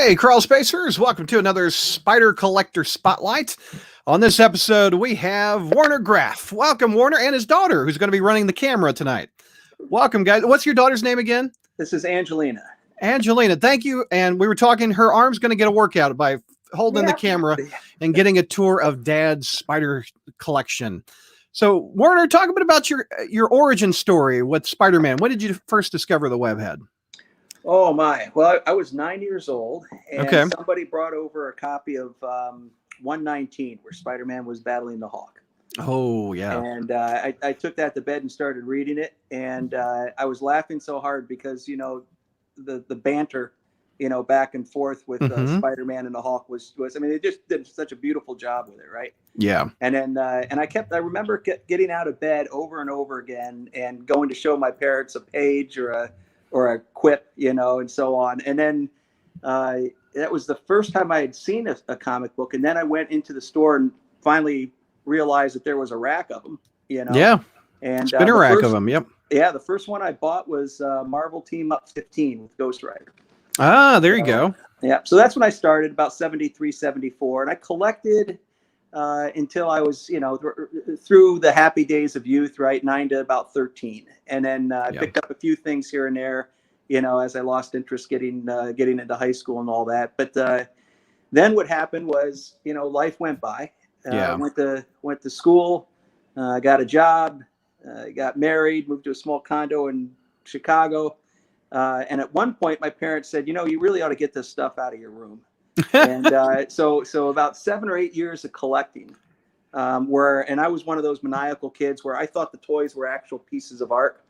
Hey, Crawl Spacers, welcome to another Spider Collector Spotlight. On this episode, we have Werner Graf. Welcome, Werner, and his daughter, who's going to be running the camera tonight. Welcome, guys. What's your daughter's name again? This is Angelina. Angelina, thank you. And we were talking, her arm's going to get a workout by holding the camera and getting a tour of Dad's spider collection. So, Werner, talk a bit about your origin story with Spider-Man. When did you first discover the webhead? Oh my! Well, I was 9 years old, and somebody brought over a copy of 119, where Spider-Man was battling the Hawk. Oh yeah! And I took that to bed and started reading it, and I was laughing so hard because the banter, back and forth with Spider-Man and the Hawk was I mean, they just did such a beautiful job with it, right? Yeah. And then I remember getting out of bed over and over again and going to show my parents a page or a quip, and so on. And then that was the first time I had seen a comic book. And then I went into the store and finally realized that there was a rack of them, Yeah. And been a rack of them. Yep. Yeah. The first one I bought was Marvel Team Up 15 with Ghost Rider. Ah, there you go. Yeah. So that's when I started, about 73, 74. And I collected until I was, through the happy days of youth, right? 9 to about 13. And then I picked up a few things here and there, as I lost interest getting into high school and all that. But then what happened was, life went by. Went to school, got a job, got married, moved to a small condo in Chicago. And at one point, my parents said, you really ought to get this stuff out of your room. And so about 7 or 8 years of collecting, and I was one of those maniacal kids where I thought the toys were actual pieces of art.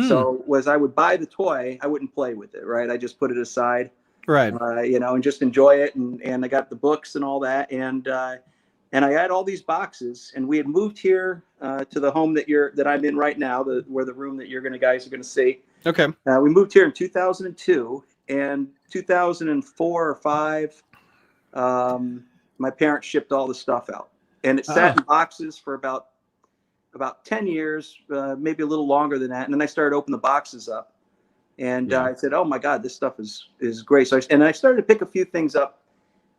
So I would buy the toy, I wouldn't play with it, right? I just put it aside, right? And just enjoy it. And I got the books and all that, and I had all these boxes. And we had moved here to the home that I'm in right now, where the room that guys are gonna see. Okay. We moved here in 2002, and 2004 or 5. My parents shipped all the stuff out, and it sat in boxes for about 10 years, maybe a little longer than that. And then I started opening the boxes up, and I said, "Oh my God, this stuff is great." So I started to pick a few things up,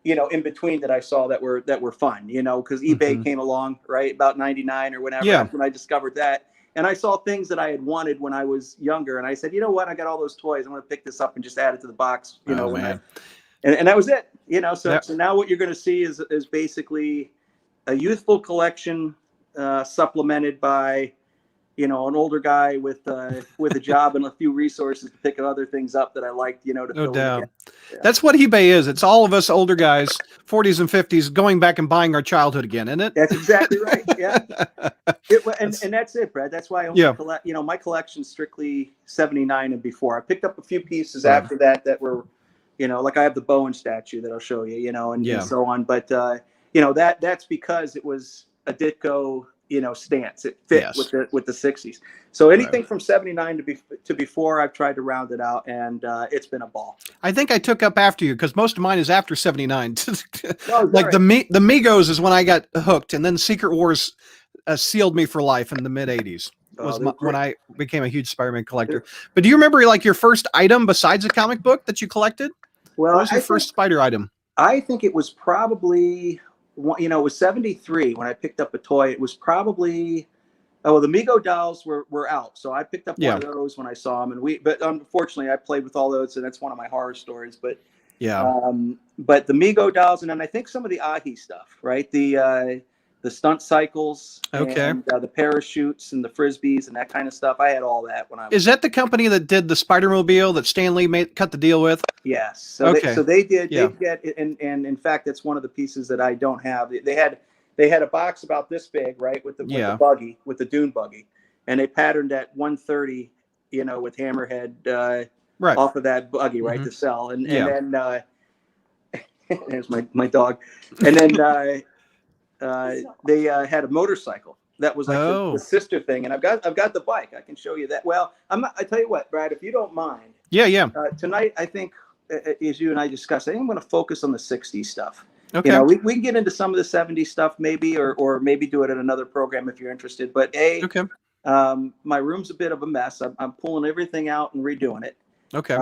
in between that I saw that were fun, because eBay came along, right, about 99 or whatever. That's when I discovered that. And I saw things that I had wanted when I was younger, and I said, "You know what? I got all those toys. I'm going to pick this up and just add it to the box." And that was it. So now what you're going to see is basically a youthful collection, supplemented by, an older guy with a job and a few resources to pick other things up that I liked, to fill No doubt. Yeah. That's what eBay is. It's all of us older guys, 40s and 50s, going back and buying our childhood again, isn't it? That's exactly right. Yeah. And that's it, Brad. That's why I only collect, my collection's strictly 79 and before. I picked up a few pieces after that were, like I have the Bowen statue that I'll show you, and so on. But, that's because it was a Ditko, stance. It fit with the 60s. So anything from 79 to before, I've tried to round it out, and it's been a ball. I think I took up after you, because most of mine is after 79. Like the Migos is when I got hooked, and then Secret Wars sealed me for life in the mid 80s. When I became a huge Spider-Man collector. But do you remember your first item besides a comic book that you collected? Well, what was your first Spider item? I think it was probably, it was 73 when I picked up a toy. It was probably, the Mego dolls were out. So I picked up one of those when I saw them. But unfortunately I played with all those, and that's one of my horror stories. But but the Mego dolls, and then I think some of the Ahi stuff, right? The stunt cycles, and the parachutes and the frisbees and that kind of stuff. I had all that when I was. Is that the company that did the Spider-Mobile that Stan Lee cut the deal with? Yes. So they did. Yeah. They get it, and in fact, that's one of the pieces that I don't have. They had a box about this big, right, with the buggy, with the Dune buggy, and they patterned at 130, with Hammerhead off of that buggy, right, to sell, and then there's my dog, and then. They had a motorcycle that was like the sister thing, and I've got the bike. I can show you that. Well, I tell you what, Brad, if you don't mind, tonight I think, as you and I discussed, I think I'm going to focus on the 60s stuff. Okay, we can get into some of the 70s stuff maybe, or maybe do it in another program if you're interested. But my room's a bit of a mess. I'm pulling everything out and redoing it. Okay.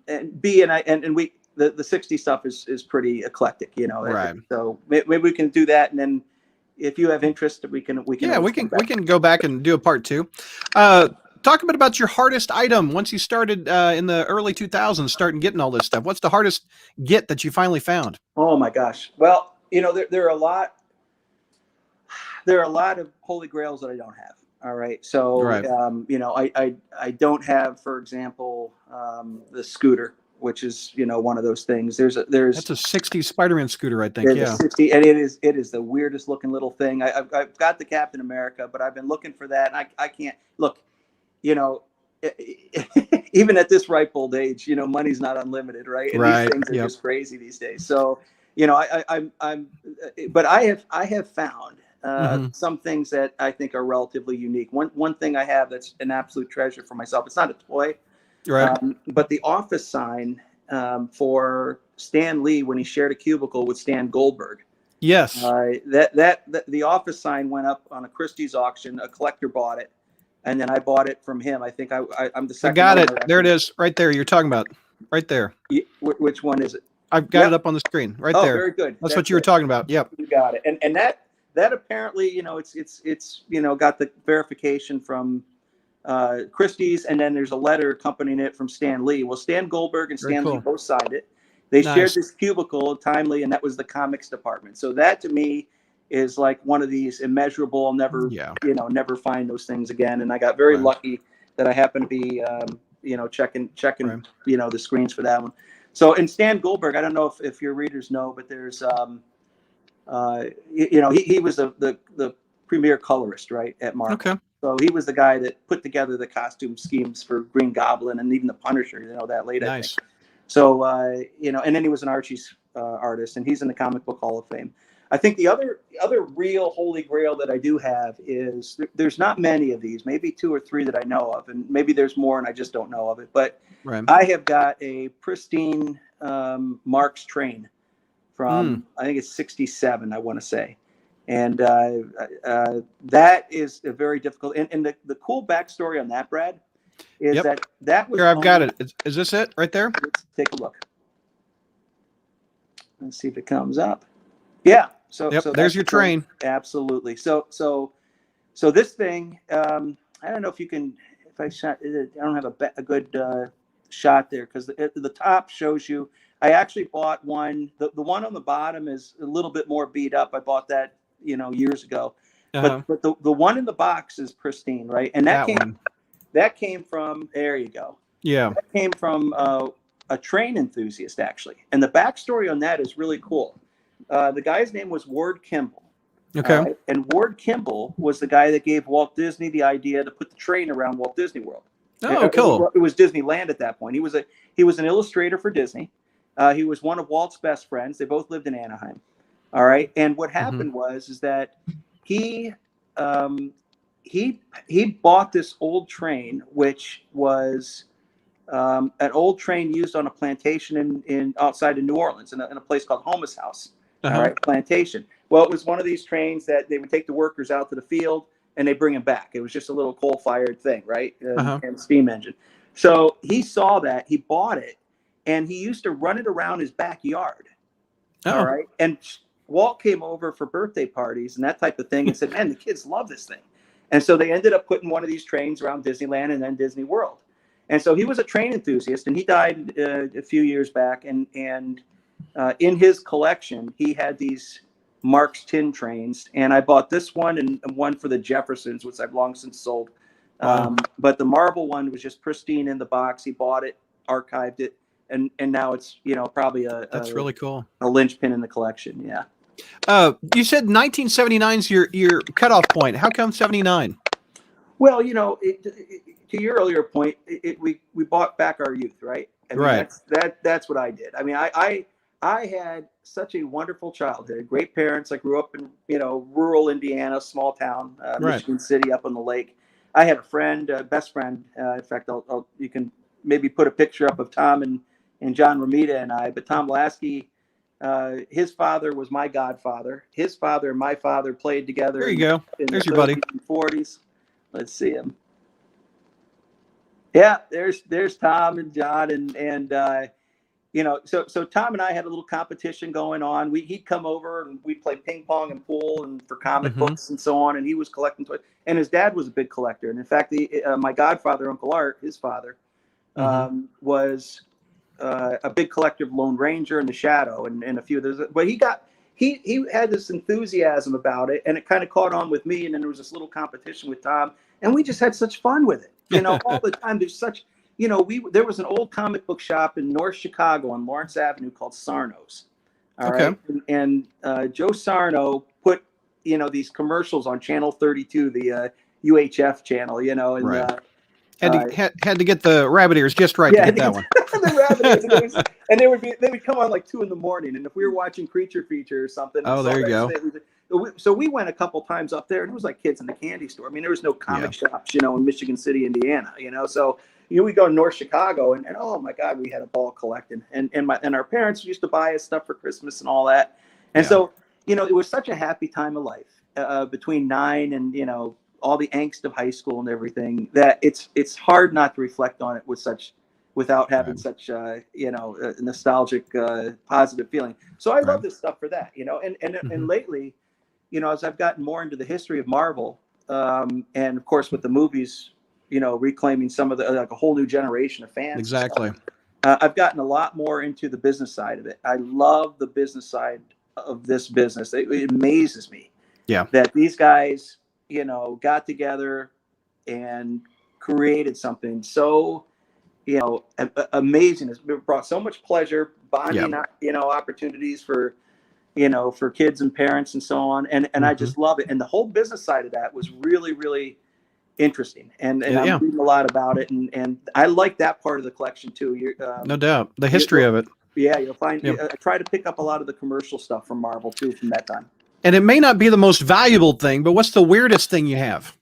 And B, and we the 60s stuff is pretty eclectic, you know. Right. So maybe we can do that, and then if you have interest, we can Yeah, always we can go back and do a part 2. Talk a bit about your hardest item once you started in the early 2000s, starting getting all this stuff. What's the hardest get that you finally found? Oh my gosh. Well, you know, there are a lot of holy grails that I don't have. All right. So, Right. you know, I don't have, for example, the scooter, which is, you know, one of those things. That's a 60s Spider-Man scooter, I think. there's Yeah. a 60, and it is the weirdest looking little thing. I've got the Captain America, but I've been looking for that, and I can't look, you know, even at this ripe old age, you know, money's not unlimited, right? And Right. these things are Yep. just crazy these days. So, you know, but I have found some things that I think are relatively unique. One thing I have that's an absolute treasure for myself. It's not a toy, Right. but the office sign for Stan Lee when he shared a cubicle with Stan Goldberg. Yes. The office sign went up on a Christie's auction. A collector bought it, and then I bought it from him. I think I'm the second. I got it. There it is, right there. You're talking about, right there. Which one is it? I've got it up on the screen, right there. Oh, very good. That's what you were talking about. Yep. You got it. And that apparently, you know, it's you know, got the verification from Christie's, and then there's a letter accompanying it from Stan Lee. Well, Stan Goldberg and Stan Lee both signed it. They shared this cubicle timely, and that was the comics department. So that to me is like one of these immeasurable. I'll never, you know, never find those things again. And I got very lucky that I happened to be, you know, checking, you know, the screens for that one. So, and Stan Goldberg, I don't know if your readers know, but there's, you know, he was the premier colorist, right, at Marvel. Okay. So he was the guy that put together the costume schemes for Green Goblin and even the Punisher. You know that late. Nice. I think. So you know, and then he was an Archie's artist, and he's in the Comic Book Hall of Fame. I think the other real holy grail that I do have is there's not many of these, maybe 2 or 3 that I know of, and maybe there's more and I just don't know of it. But I have got a pristine Mark's train from I think it's 67, I want to say. And that is a very difficult. And the cool backstory on that, Brad, is that was. Here, I've got it. Is this it right there? Let's take a look. Let's see if it comes up. Yeah. So there's your train. Absolutely. So this thing, I don't know if you can. If I shot, I don't have a good shot there because the top shows you. I actually bought one. The one on the bottom is a little bit more beat up. I bought that, you know, years ago. But the one in the box is pristine, right? And that came from, there you go. Yeah. That came from a train enthusiast, actually. And the backstory on that is really cool. The guy's name was Ward Kimball. Okay. And Ward Kimball was the guy that gave Walt Disney the idea to put the train around Walt Disney World. Oh, cool. It was Disneyland at that point. He was an illustrator for Disney. He was one of Walt's best friends. They both lived in Anaheim. All right. And what happened is that he bought this old train, which was an old train used on a plantation in outside of New Orleans in a place called Homus House. All right, plantation. Well, it was one of these trains that they would take the workers out to the field and they bring them back. It was just a little coal-fired thing, right? And steam engine. So he saw that, he bought it, and he used to run it around his backyard. All right. And Walt came over for birthday parties and that type of thing and said, man, the kids love this thing. And so they ended up putting one of these trains around Disneyland and then Disney World. And so he was a train enthusiast, and he died a few years back. And in his collection, he had these Mark's tin trains. And I bought this one and one for the Jeffersons, which I've long since sold. But the marble one was just pristine in the box. He bought it, archived it, and now it's, you know, probably that's really cool, a linchpin in the collection. Yeah. You said 1979 is your cutoff point. How come 79? Well, you know, to your earlier point, we bought back our youth, right? I mean, that's what I did. I mean, I had such a wonderful childhood. Great parents. I grew up in, you know, rural Indiana, small town, Michigan City, up on the lake. I had a friend, best friend. In fact, you can maybe put a picture up of Tom and John Romita and I. But Tom Lasky, his father was my godfather. His father and my father played together. There you go. There's your buddy. 40s. Let's see him. Yeah, there's Tom and John, and so Tom and I had a little competition going on. He'd come over and we'd play ping pong and pool and for comic books and so on. And he was collecting toys. And his dad was a big collector. And in fact, my godfather, Uncle Art, his father, was a big collector of Lone Ranger and The Shadow and a few of those. But he had this enthusiasm about it, and it kind of caught on with me. And then there was this little competition with Tom, and we just had such fun with it. All the time. There's such. There was an old comic book shop in North Chicago on Lawrence Avenue called Sarno's. All right. And Joe Sarno put, these commercials on Channel 32, the UHF channel, and right. Had to get the rabbit ears just right to get that one. The rabbit ears, and they would come on like 2 a.m. and if we were watching Creature Feature or something. Oh, there you go. So we went a couple times up there, and it was like kids in the candy store. I mean, there was no comic shops, in Michigan City, Indiana, so we go to North Chicago, and oh my God, we had a ball collecting, and our parents used to buy us stuff for Christmas and all that, and so it was such a happy time of life between 9 and all the angst of high school and everything that it's hard not to reflect on it without having such a nostalgic positive feeling. So I love this stuff for that, and lately, as I've gotten more into the history of Marvel, and of course with the movies, reclaiming some of the like a whole new generation of fans. Exactly. I've gotten a lot more into the business side of it. I love the business side of this business. It amazes me. That these guys, got together and created something so, amazing. It's brought so much pleasure, bonding, opportunities for kids and parents and so on. And I just love it. And the whole business side of that was really, really interesting. And I'm reading a lot about it. And I like that part of the collection too. No doubt. The history of it. Yeah, you'll find, I try to pick up a lot of the commercial stuff from Marvel too, from that time. And it may not be the most valuable thing, but what's the weirdest thing you have?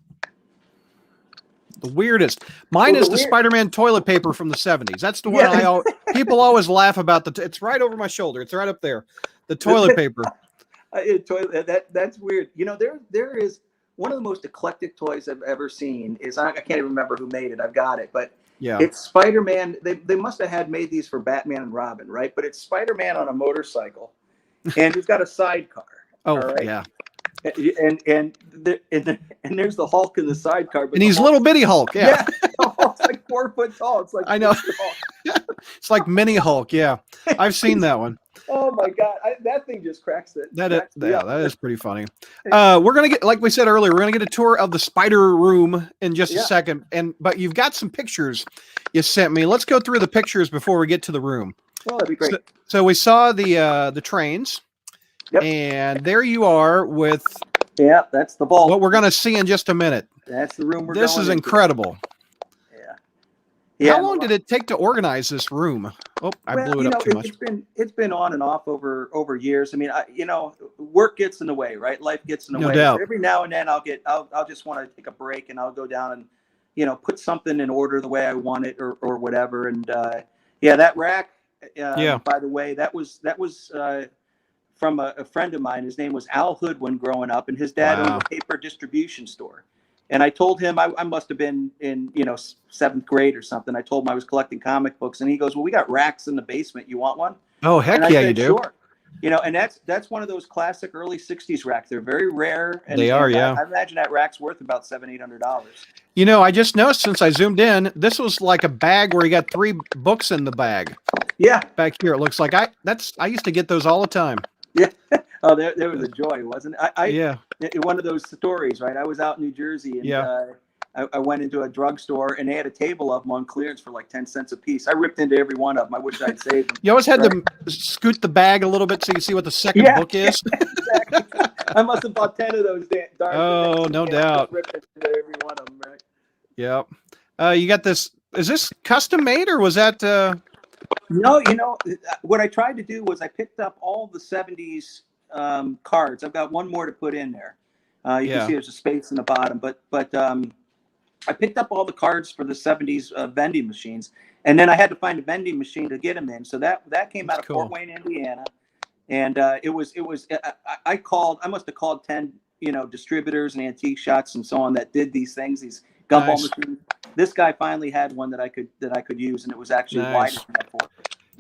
The weirdest. Mine is the Spider-Man toilet paper from the 70s. That's the one people always laugh about. It's right over my shoulder. It's right up there. The toilet paper. That's weird. There is one of the most eclectic toys I've ever seen. I can't even remember who made it. I've got it, but it's Spider-Man. They must have made these for Batman and Robin, right? But it's Spider-Man on a motorcycle, and he's got a sidecar. Oh, right? And there's the Hulk in the sidecar. And he's little bitty Hulk. Yeah. It's like 4 foot tall. It's like I know. It's like mini Hulk. Yeah, I've seen that one. Oh my God, that thing just cracks it. That is pretty funny. We're gonna get, like we said earlier, we're gonna get a tour of the Spider Room in just a second. But you've got some pictures you sent me. Let's go through the pictures before we get to the room. Oh, that'd be great. So we saw the trains. Yep. And there you are with that's the vault. What we're going to see in just a minute. That's the room This is incredible. Yeah. How long did it take to organize this room? Oh, I blew it up too much. It's been on and off over years. I mean, work gets in the way, right? Life gets in the way. No doubt. So every now and then I'll just want to take a break and I'll go down and put something in order the way I want it or whatever. And that rack. By the way, that was. From a friend of mine. His name was Al Hood when growing up, and his dad owned a paper distribution store. And I told him I must have been in 7th grade or something. I told him I was collecting comic books, and he goes, "Well, we got racks in the basement. You want one?" Oh, heck yeah, you do. Sure. And that's one of those classic early '60s racks. They're very rare. And they are, I imagine that rack's worth about $700-800. I just noticed since I zoomed in, this was like a bag where you got 3 books in the bag. Yeah. Back here, it looks like I used to get those all the time. Yeah. Oh, there was a joy, wasn't it? One of those stories, right? I was out in New Jersey, and I went into a drugstore, and they had a table of them on clearance for like 10 cents a piece. I ripped into every one of them. I wish I'd saved them. You always had to scoot the bag a little bit so you see what the second book is. Exactly. I must have bought 10 of those. No doubt. Ripped into every one of them, right? Yeah. You got this. Is this custom made, or was that? No, what I tried to do was I picked up all the 70s cards. I've got one more to put in there. You can see there's a space in the bottom, but I picked up all the cards for the 70s vending machines, and then I had to find a vending machine to get them in. So that came out of Fort Wayne, Indiana, and it was I must have called 10 distributors and antique shops and so on that did these things, these gumball machines. This guy finally had one that I could use, and it was actually wider than that for.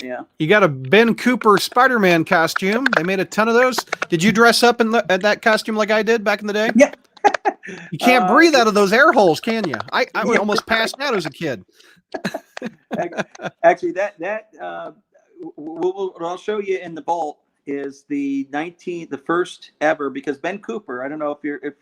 Yeah. You got a Ben Cooper Spider-Man costume. They made a ton of those. Did you dress up in at that costume like I did back in the day? Yeah. You can't breathe out of those air holes, can you? I Yeah. almost passed out as a kid. Actually, what I'll show you in the vault is the first ever, because Ben Cooper, I don't know if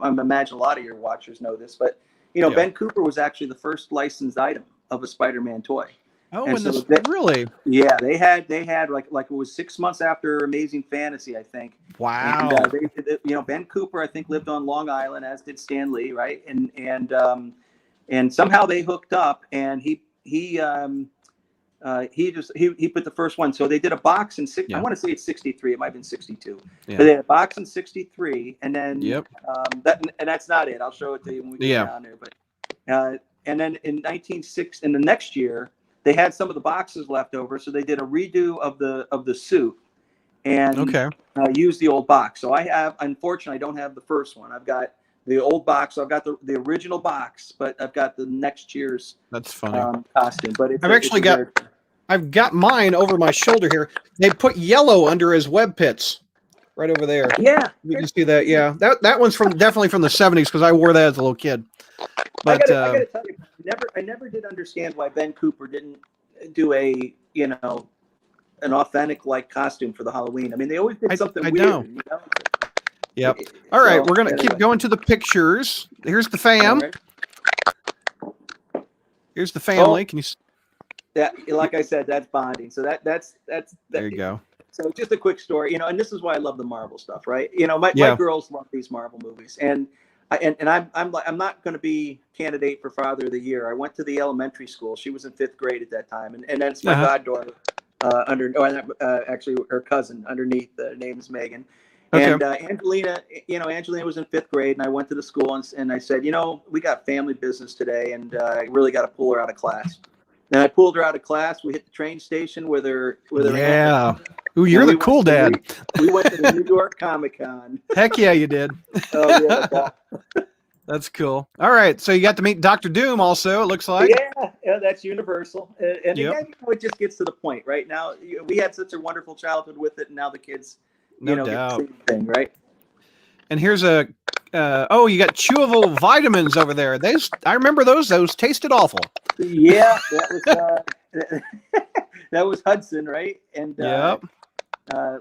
I'm imagine a lot of your watchers know this, but Yeah. Ben Cooper was actually the first licensed item of a Spider-Man toy. Oh, and and so this really? Yeah, they had like it was 6 months after Amazing Fantasy, I think. Wow. And Ben Cooper, I think, lived on Long Island, as did Stan Lee, right? And somehow they hooked up, and he put the first one. So they did a box in I want to say it's 63. It might have been 62. Yeah. But they had a box in 63, and then that's not it. I'll show it to you when we get down there. But and then in the next year, they had some of the boxes left over, so they did a redo of the suit and used the old box. So unfortunately, I don't have the first one. I've got the old box. So I've got the original box, but I've got the next year's costume. But I've got mine over my shoulder here. They put yellow under his web pits right over there. Yeah, you can see that. Yeah, that one's definitely from the 70s, because I wore that as a little kid. But I gotta tell you, I never did understand why Ben Cooper didn't do an authentic like costume for the Halloween. I mean, they always did something weird. Know. Yep. All right, we're gonna keep going to the pictures. Here's the fam. Right. Here's the family. Can you? Like I said, that's bonding. So that's there you go. So just a quick story, and this is why I love the Marvel stuff, right? My girls love these Marvel movies, and I'm not going to be candidate for Father of the Year. I went to the elementary school. She was in 5th grade at that time, and that's my goddaughter actually her cousin underneath. The name is Megan. Okay. And Angelina was in 5th grade, and I went to the school and I said, we got family business today, and I really got to pull her out of class. Then I pulled her out of class. We hit the train station with her. Yeah. Ooh, you're the cool dad. We went to the New York Comic-Con. Heck yeah, you did. Oh, yeah. That's cool. All right. So you got to meet Dr. Doom also, it looks like. Yeah, that's Universal. And again, it just gets to the point, right? Now, we had such a wonderful childhood with it, and now the kids, no doubt. get the same thing, right? And here's you got chewable vitamins over there. I remember those. Those tasted awful. Yeah, that was Hudson, right? And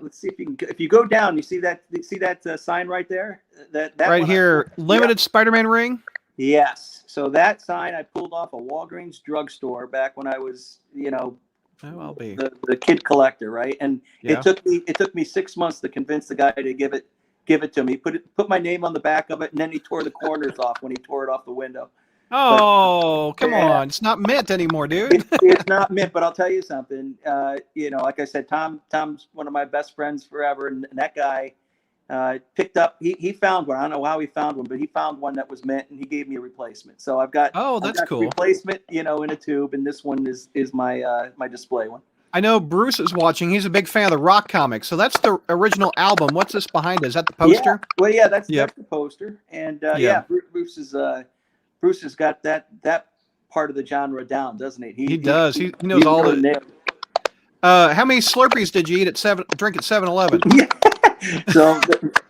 let's see if you go down, you see that sign right there. That right here, limited Spider-Man ring. Yes. So that sign I pulled off a Walgreens drugstore back when I was, I'll be the kid collector, right? And it took me 6 months to convince the guy to give it to me. Put my name on the back of it, and then he tore the corners off when he tore it off the window. Oh, come on. It's not mint anymore, dude. It's not mint, but I'll tell you something. Like I said, Tom's one of my best friends forever, and that guy picked up, he found one. I don't know how he found one, but he found one that was mint, and he gave me a replacement. So I've got that's cool. Replacement, in a tube, and this one is my my display one. I know Bruce is watching. He's a big fan of the Rock comics. So that's the original album. What's this behind? Is that the poster? Yeah. Well, that's the poster. And Bruce has got that part of the genre down, doesn't he? He does. He knows all the. How many Slurpees did you drink at 7-Eleven? Yeah. So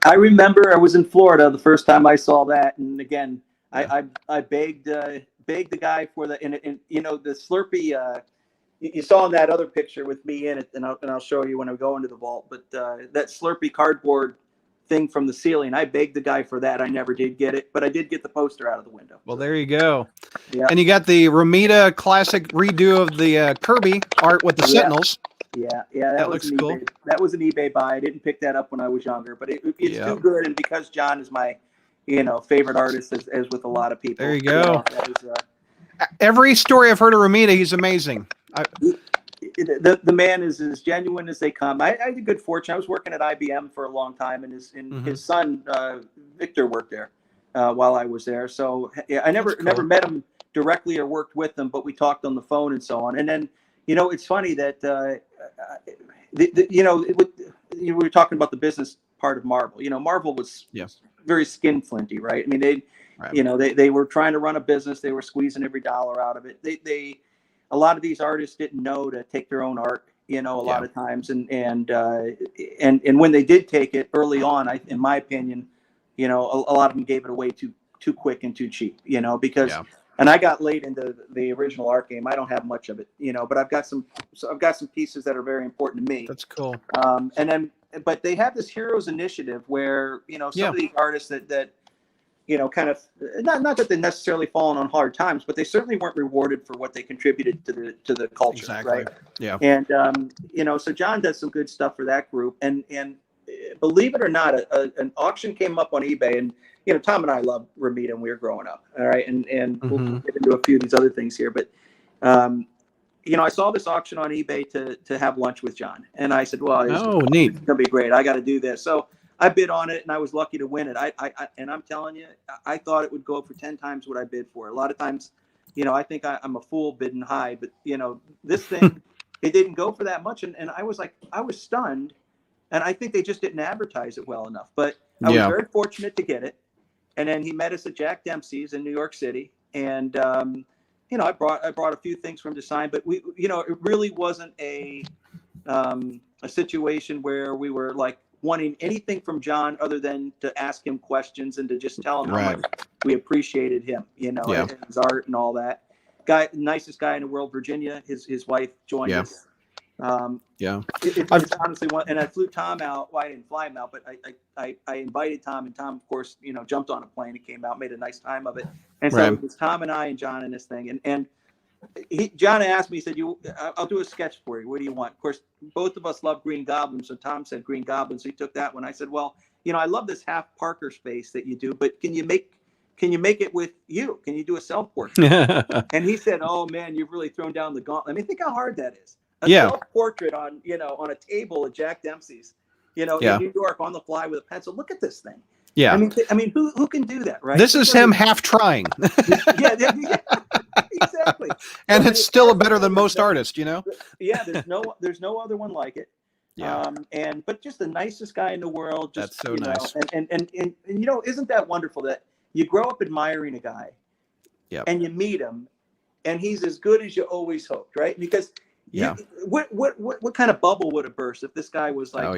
I remember I was in Florida the first time I saw that, and again, I begged the guy for the the Slurpee. You saw in that other picture with me in it, and I'll show you when I go into the vault. But that Slurpee cardboard thing from the ceiling, I begged the guy for that. I never did get it, but I did get the poster out of the window. Well, there you go. Yeah. And you got the Romita classic redo of the Kirby art with the Sentinels. Yeah. That looks cool. That was an eBay buy. I didn't pick that up when I was younger, but it's too good. And because John is my, favorite artist, as with a lot of people. There you go. Every story I've heard of Romita, he's amazing. The man is as genuine as they come. I had good fortune. I was working at IBM for a long time, and his son Victor worked there while I was there. So I never met him directly or worked with him, but we talked on the phone and so on. And then it's funny that we were talking about the business part of Marvel. Marvel was very skinflinty, right? I mean, they were trying to run a business. They were squeezing every dollar out of it. a lot of these artists didn't know to take their own art, a lot of times, and when they did take it early on, in my opinion, a lot of them gave it away too quick and too cheap, because. Yeah. And I got late into the original art game. I don't have much of it, but I've got some pieces that are very important to me. That's cool. But they have this Heroes Initiative where, some of these artists that kind of not that they're necessarily fallen on hard times, but they certainly weren't rewarded for what they contributed to the culture. Exactly. Right. Yeah. And, so John does some good stuff for that group. And believe it or not, an auction came up on eBay, and, Tom and I loved Romita when we were growing up. All right. And we'll get into a few of these other things here, but, I saw this auction on eBay to have lunch with John, and I said, well, neat. It's going to be great. I got to do this. So I bid on it, and I was lucky to win it. And I'm telling you, I thought it would go for 10 times what I bid for. A lot of times, I think I'm a fool bidding high, but this thing, it didn't go for that much. And I was stunned. And I think they just didn't advertise it well enough, but I was very fortunate to get it. And then he met us at Jack Dempsey's in New York City. And, I brought a few things from him to sign, but it really wasn't a situation where we were like wanting anything from John other than to ask him questions and to just tell him how much we appreciated him, and his art and all that. Nicest guy in the world, Virginia. His wife joined us. It's honestly one, and I flew Tom out. Well, I didn't fly him out, but I invited Tom, and Tom, of course, jumped on a plane and came out, made a nice time of it. And so it was Tom and I and John in this thing, and John asked me, he said, I'll do a sketch for you. What do you want? Of course, both of us love Green Goblin, so Tom said Green Goblin, so he took that one. I said, well, I love this half Parker space that you do, but can you make it with you? Can you do a self-portrait? And he said, oh man, you've really thrown down the gauntlet. I mean, think how hard that is. A self-portrait on a table at Jack Dempsey's, in New York on the fly with a pencil. Look at this thing. Yeah. I mean, who can do that, right? This is him half trying. yeah, exactly. And it's still better than most artists, Yeah, there's no other one like it. Yeah. But just the nicest guy in the world. Just, that's so nice. And isn't that wonderful that you grow up admiring a guy, and you meet him, and he's as good as you always hoped, right? Because what kind of bubble would have burst if this guy was like,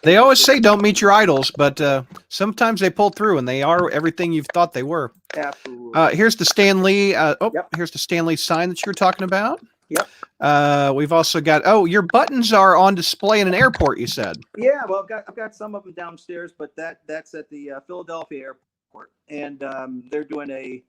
they always say don't meet your idols, but sometimes they pull through and they are everything you've thought they were. Absolutely. Here's the Stan Lee. Here's the Stan Lee sign that you were talking about. Yep. We've also got, your buttons are on display in an airport, you said. Yeah, well, I've got some of them downstairs, but that's at the Philadelphia airport, and they're doing a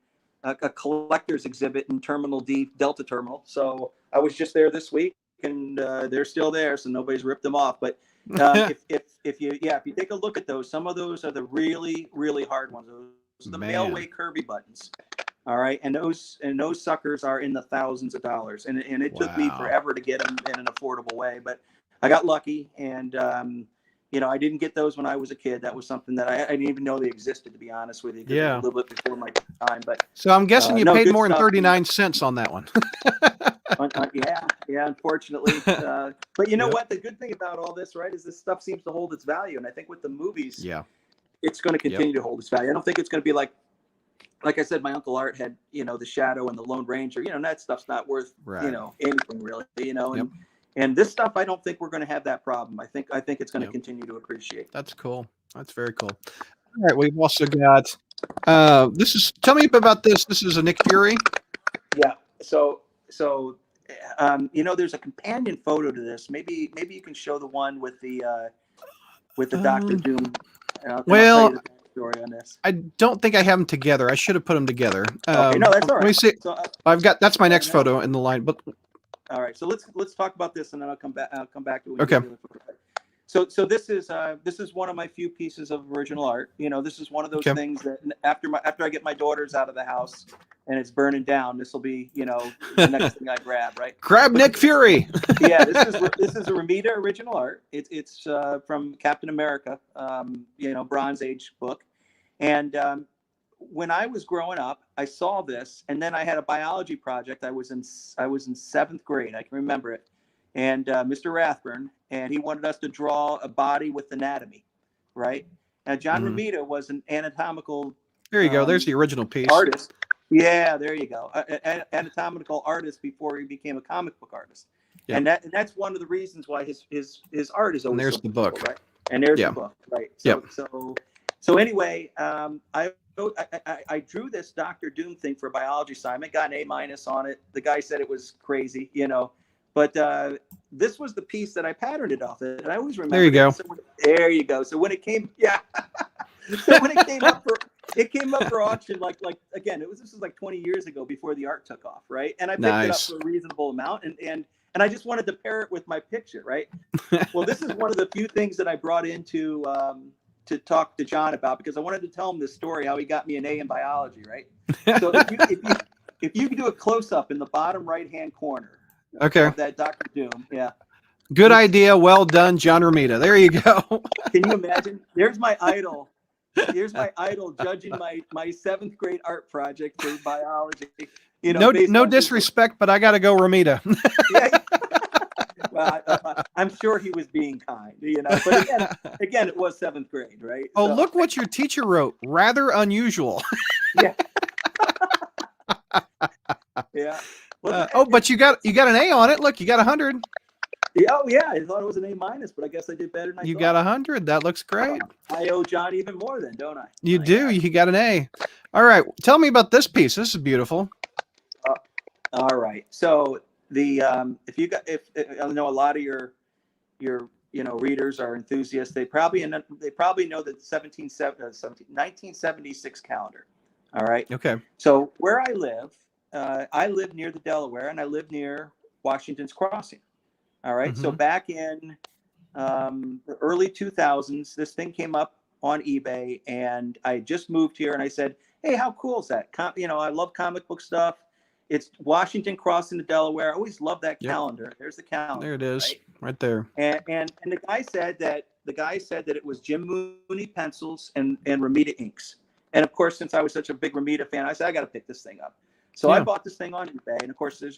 collector's exhibit in Terminal D, Delta Terminal. So I was just there this week, and they're still there, so nobody's ripped them off. But if you take a look at those, some of those are the really, really hard ones. Those are the Mailway Kirby buttons. All right, and those suckers are in the thousands of dollars, and it took me forever to get them in an affordable way, but I got lucky, and I didn't get those when I was a kid. That was something that I didn't even know they existed, to be honest with you. Yeah. A little bit before my time, but so I'm guessing you paid more than 39 cents on that one. Yeah, unfortunately. But you know what? The good thing about all this, right, is this stuff seems to hold its value, and I think with the movies, it's going to continue to hold its value. I don't think it's going to be like I said, my Uncle Art had, The Shadow and the Lone Ranger. That stuff's not worth, anything really. And this stuff, I don't think we're going to have that problem. I think it's going to continue to appreciate. That's cool. That's very cool. All right, we've also got tell me about this. This is a Nick Fury. Yeah. So there's a companion photo to this. Maybe you can show the one with the Dr. Doom. Well, story on this. I don't think I have them together. I should have put them together. Okay, no, that's all right. Let me see. So, that's my next photo in the line. But all right, so let's talk about this, and then I'll come back to it. Okay. So this is one of my few pieces of original art. This is one of those things that after I get my daughters out of the house and it's burning down, this will be the next thing I grab. Right. Grab Nick Fury. Yeah, this is a Romita original art. It's from Captain America, Bronze Age book, and when I was growing up, I saw this, and then I had a biology project. I was in 7th grade. I can remember it. And Mr. Rathburn, and he wanted us to draw a body with anatomy, right? Now, John Romita was an anatomical. There you go. There's the original piece. Artist, Yeah, there you go. Anatomical artist before he became a comic book artist. Yeah. And that's one of the reasons why his art is And always there's so the beautiful, book. right? And there's Yeah. the book, right? Yep. So anyway, I drew this Doctor Doom thing for a biology assignment, got an A- on it. The guy said it was crazy, but this was the piece that I patterned it off of, and I always remember. There you go. So there you go. So when it came, yeah. So when it came up for auction, like again, this was like 20 years ago before the art took off, right? And I picked it up for a reasonable amount, and I just wanted to pair it with my picture, right? Well, this is one of the few things that I brought into to talk to John about, because I wanted to tell him this story, how he got me an A in biology, right? So if you can do a close up in the bottom right hand corner, okay, of that Dr. Doom, yeah. Good idea. Well done, John Romita. There you go. Can you imagine? There's my idol. Here's my idol judging my 7th grade art project for biology. No disrespect, but I got to go Romita. Yeah. Well, I'm sure he was being kind, But again, it was 7th grade, right? Oh, look what your teacher wrote. Rather unusual. Yeah. Yeah. Well, but you got an A on it. Look, you got 100. Yeah, oh yeah, I thought it was an A-, but I guess I did better than I thought. You got 100. That looks great. I owe John even more then, don't I? You do. You got an A. All right. Tell me about this piece. This is beautiful. All right. So the if I know a lot of your readers are enthusiasts, they probably know the 1976 calendar. All right. Okay. So where I live near the Delaware, and I live near Washington's Crossing. All right. Mm-hmm. So back in the early 2000s, this thing came up on eBay, and I just moved here, and I said, "Hey, how cool is that? I love comic book stuff. It's Washington crossing the Delaware. I always love that calendar. There's the calendar. There it is, right there." And the guy said that it was Jim Mooney pencils and Romita inks. And of course, since I was such a big Romita fan, I said I got to pick this thing up. So I bought this thing on eBay, and of course, there's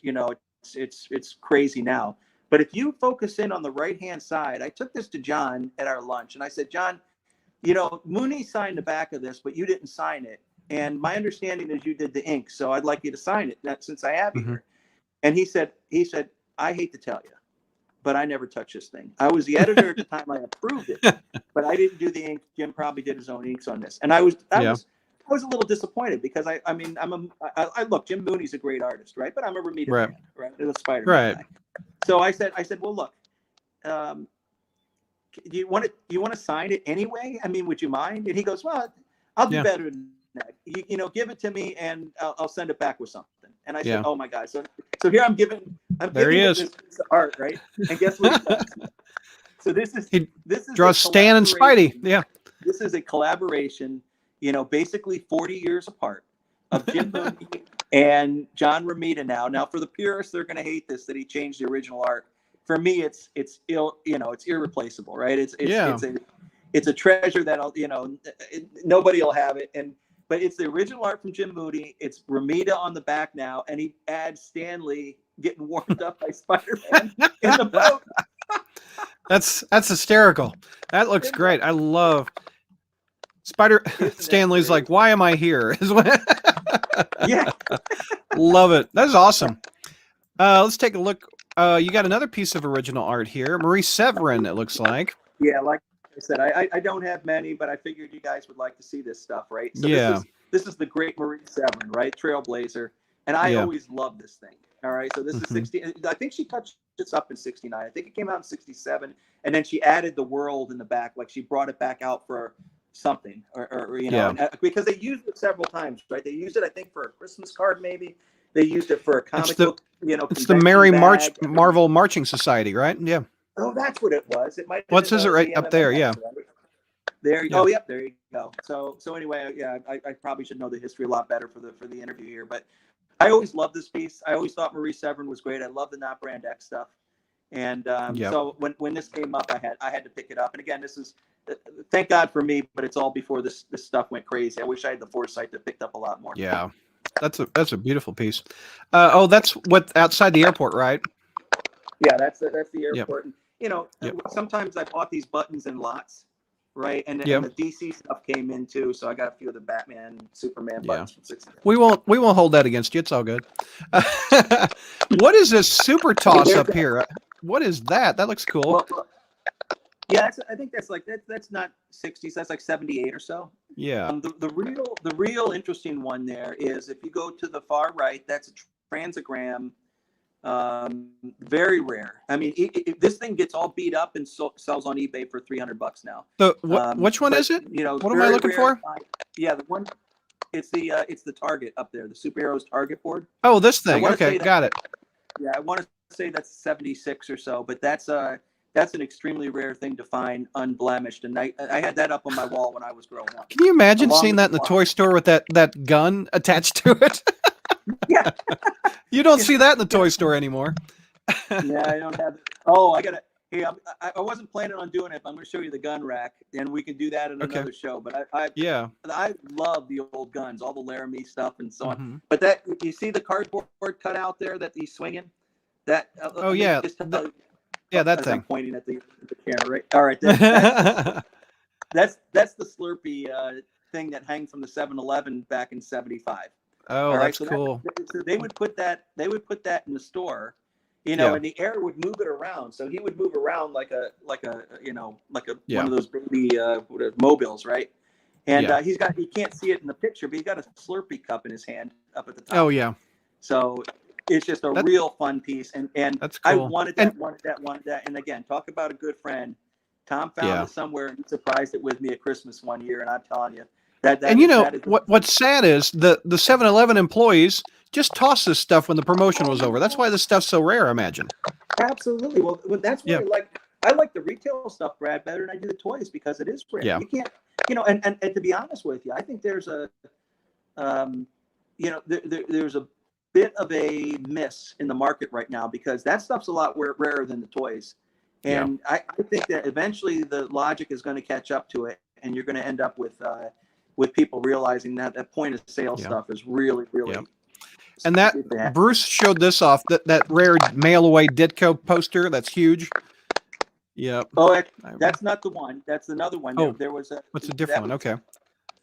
it's crazy now. But if you focus in on the right-hand side, I took this to John at our lunch, and I said, John, Mooney signed the back of this, but you didn't sign it. And my understanding is you did the ink, so I'd like you to sign it since I have you here. And he said, I hate to tell you, but I never touched this thing. I was the editor at the time I approved it, but I didn't do the ink. Jim probably did his own inks on this. And I was a little disappointed, because I mean, look, Jim Mooney's a great artist, right? But I'm a Romita fan, right? A Spider-Man guy. So I said, well, look, do you want to sign it anyway? I mean, would you mind? And he goes, well, I'll do better than that. Give it to me, and I'll send it back with something. And I said, oh my God. So here I'm giving this piece of art, right? And guess what he does? So this is draws Stan and Spidey. Yeah. This is a collaboration, basically 40 years apart, of Jim Mooney and John Romita now. Now, for the purists, they're going to hate this, that he changed the original art. For me, it's irreplaceable, right? It's a treasure that'll, nobody will have it. But it's the original art from Jim Mooney. It's Romita on the back now, and he adds Stanley getting warmed up by Spider-Man in the boat. That's hysterical. That looks great. I love Stanley's like, why am I here? Yeah. Love it. That's awesome. Let's take a look. You got another piece of original art here. Marie Severin, it looks like. Yeah, like I said, I don't have many, but I figured you guys would like to see this stuff, right? So this is the great Marie Severin, right? Trailblazer. And I always loved this thing. All right. So this is 60. I think she touched this up in 69. I think it came out in 67. And then she added the world in the back. Like she brought it back out for something because they used it several times, right? They used it, I think, for a Christmas card, maybe. They used it for a comic book, It's the Merry Marvel Marching Society, right? Yeah. Oh, that's what it was. It might. What says it right up there? Yeah. Right? There you go. Oh, yep. There you go. So anyway, I probably should know the history a lot better for the interview here, but I always loved this piece. I always thought Marie Severin was great. I love the Not Brand X stuff, and so when this came up, I had to pick it up. And again, this is thank God for me, but it's all before this stuff went crazy. I wish I had the foresight to picked up a lot more. Yeah, that's a beautiful piece. That's what outside the airport, right? Yeah, that's the airport. Yep. And sometimes I bought these buttons in lots, right? And Yep. the DC stuff came in too, so I got a few of the Batman, Superman buttons from 60. We won't hold that against you. It's all good. What is this super toss up here? What is that? That looks cool. Well, yeah, I think that's like that's not 60s. That's like 78 or so. Yeah. The real interesting one there is if you go to the far right, that's a transagram. Very rare. I mean, this thing gets all beat up and sells on eBay for $300 now. So which one is it? You know, what am I looking for? Yeah, the one. It's the Target up there, the superheroes Target board. Oh, this thing. Okay, got it. Yeah, I want to say that's 76 or so, but that's an extremely rare thing to find unblemished, and I had that up on my wall when I was growing up. Can you imagine seeing that in the toy store with that gun attached to it? Yeah. You don't see that in the toy store anymore. Yeah, I don't have it. Oh, I gotta. Hey, I wasn't planning on doing it, but I'm going to show you the gun rack, and we can do that in another show. But I love the old guns, all the Laramie stuff and so on. But that, you see the cardboard cut out there that he's swinging? That. Yeah, that thing. I'm pointing at the camera, right? All right, that's the Slurpee thing that hangs from the 7-Eleven back in '75. Oh, right? that's so cool. So they would put that in the store. You know, and the air would move it around. So he would move around like a one of those baby mobiles, right? And he can't see it in the picture, but he's got a Slurpee cup in his hand up at the top. Oh yeah. So it's just a real fun piece, and that's cool. I wanted that. And again, talk about a good friend. Tom found it somewhere and surprised it with me at Christmas one year, and I'm telling you what's sad is the 7-Eleven employees just toss this stuff when the promotion was over. That's why this stuff's so rare, I imagine. Absolutely. Well, that's why I like the retail stuff, Brad, better than I do the toys because it is rare. Yeah. You can't, and to be honest with you, I think there's a, there's a bit of a miss in the market right now because that stuff's a lot rarer than the toys. And I think that eventually the logic is going to catch up to it, and you're going to end up with people realizing that point of sale stuff is really, really. Yeah. And that Bruce showed this off, that rare mail away Ditko poster. That's huge. Yep. Oh, that's not the one. That's another one. Oh, there was what's a different one? Okay.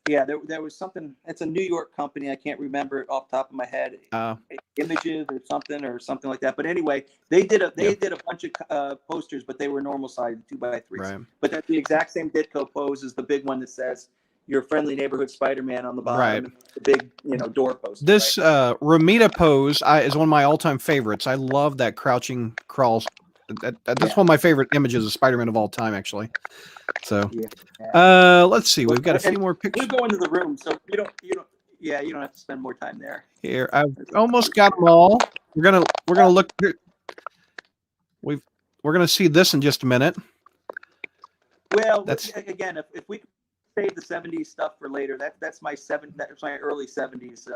Yeah, there was something. It's a New York company. I can't remember it off the top of my head. Images or something like that. But anyway, they did a bunch of posters, but they were normal size 2x3s. Right. But that's the exact same Ditko pose as the big one that says your friendly neighborhood Spider-Man on the bottom. Right. And the big door poster. This Romita pose is one of my all-time favorites. I love that crouching crawls. That's one of my favorite images of Spider-Man of all time, actually. So, let's see. We've got a few more pictures. We go into the room, so you don't have to spend more time there. Here, I've almost got them all. We're gonna look. We're gonna see this in just a minute. Well, again, if we save the '70s stuff for later, that's my early '70s.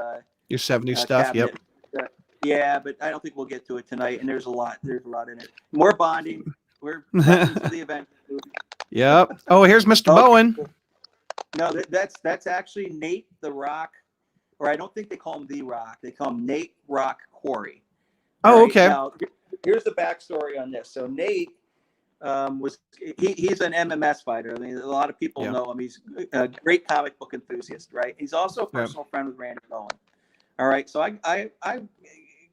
Your '70s stuff, cabinet. Yep. Yeah, but I don't think we'll get to it tonight. And there's a lot in it. More bonding. We're to the event. Yep. Oh, here's Mr. Bowen. No, that's actually Nate the Rock, or I don't think they call him the Rock. They call him Nate Rock Quarry. Oh, okay. Now, here's the backstory on this. So Nate he's an MMS fighter. I mean, a lot of people know him. He's a great comic book enthusiast, right? He's also a personal friend with Randy Bowen. All right, so I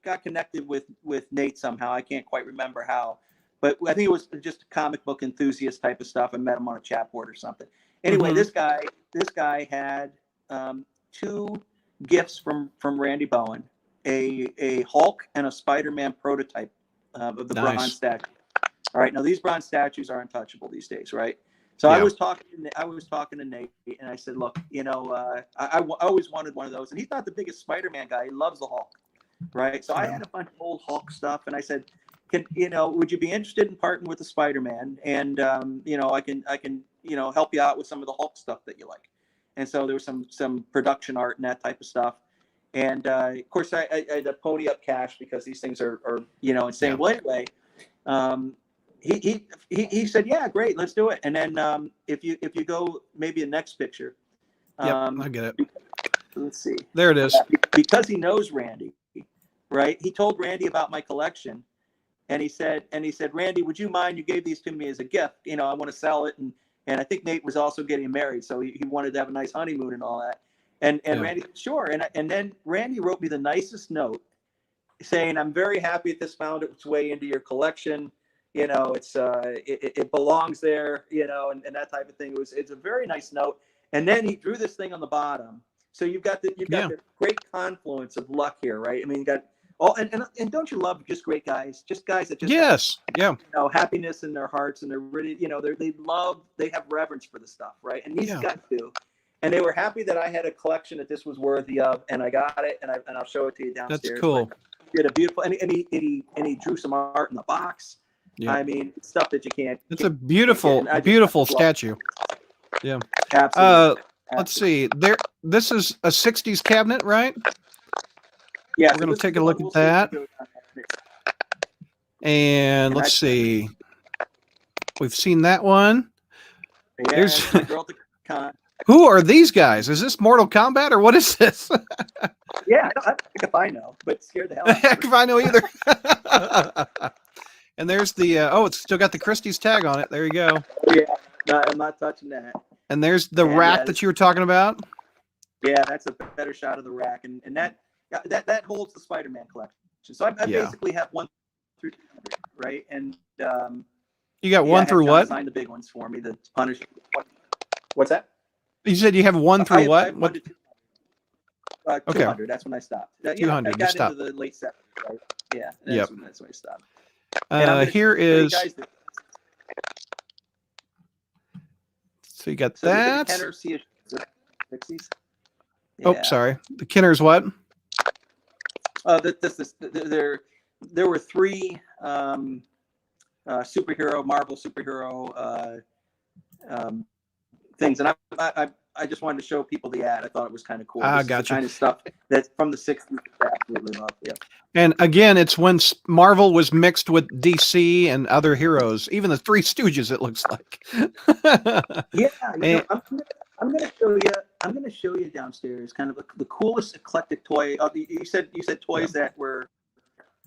got connected with Nate somehow. I can't quite remember how, but I think it was just comic book enthusiast type of stuff. I met him on a chat board or something. Anyway, this guy had 2 gifts from Randy Bowen, a Hulk and a Spider-Man prototype of the bronze statue. All right, now these bronze statues are untouchable these days, right? So I was talking to Nate, and I said, look, I always wanted one of those, and he's not the biggest Spider-Man guy. He loves the Hulk, right? So I had a bunch of old Hulk stuff, and I said, would you be interested in partnering with the Spider-Man? And I can help you out with some of the Hulk stuff that you like. And so there was some production art and that type of stuff. And of course, I had to pony up cash because these things are insane. Yeah. Well, anyway. He said, yeah, great, let's do it. And then if you go maybe the next picture. I get it. Let's see. There it is. Because he knows Randy, right? He told Randy about my collection, and he said, Randy, would you mind? You gave these to me as a gift. I want to sell it, and And I think Nate was also getting married, so he wanted to have a nice honeymoon and all that. And Randy, sure. And then Randy wrote me the nicest note saying, "I'm very happy that this found its way into your collection. You know, it belongs there, you know," and that type of thing. It's a very nice note. And then he drew this thing on the bottom. So you've got the great confluence of luck here, right? I mean, you got all, and don't you love just great guys, just guys that just have, you know, happiness in their hearts, and they're really, you know, they have reverence for the stuff, right? And these guys do. And they were happy that I had a collection that this was worthy of, and I got it, and I'll show it to you downstairs. That's cool. But he did a beautiful, and he drew some art in the box. Yeah. I mean, stuff that you can't. It's a beautiful, beautiful statue. Yeah. Absolutely. Let's see. This is a 60s cabinet, right? Yeah. We're going to take a look at that. And let's see. We've seen that one. Yeah, there's the girl at the con. Who are these guys? Is this Mortal Kombat or what is this? Yeah, I don't think if I know, but scared the hell out of me. Heck if I know either. And there's the, it's still got the Christie's tag on it. There you go. Yeah, no, I'm not touching that. And there's the rack that you were talking about. Yeah, that's a better shot of the rack. And that holds the Spider-Man collection. So I basically have 1 through 200, right? And you got 1 through what? Sign the big ones for me. The Punisher. What's that? You said you have 1 through what? I have 1 to 200. 200. That's when I stopped. 200. I got into the late 70s, right? Yeah. That's when I stopped. Here is. So you got that. Kenner, see 60s. Yeah. Oh, sorry. The Kenner's what? There were 3 Marvel superhero things, and I just wanted to show people the ad. I thought it was kind of cool. Gotcha. The kind of stuff that's from the 60s. I absolutely love. Yeah. And again, it's when Marvel was mixed with DC and other heroes, even the Three Stooges. It looks like. Yeah, I'm going to show you. I'm going to show you downstairs, kind of the coolest eclectic toy. You said toys that were,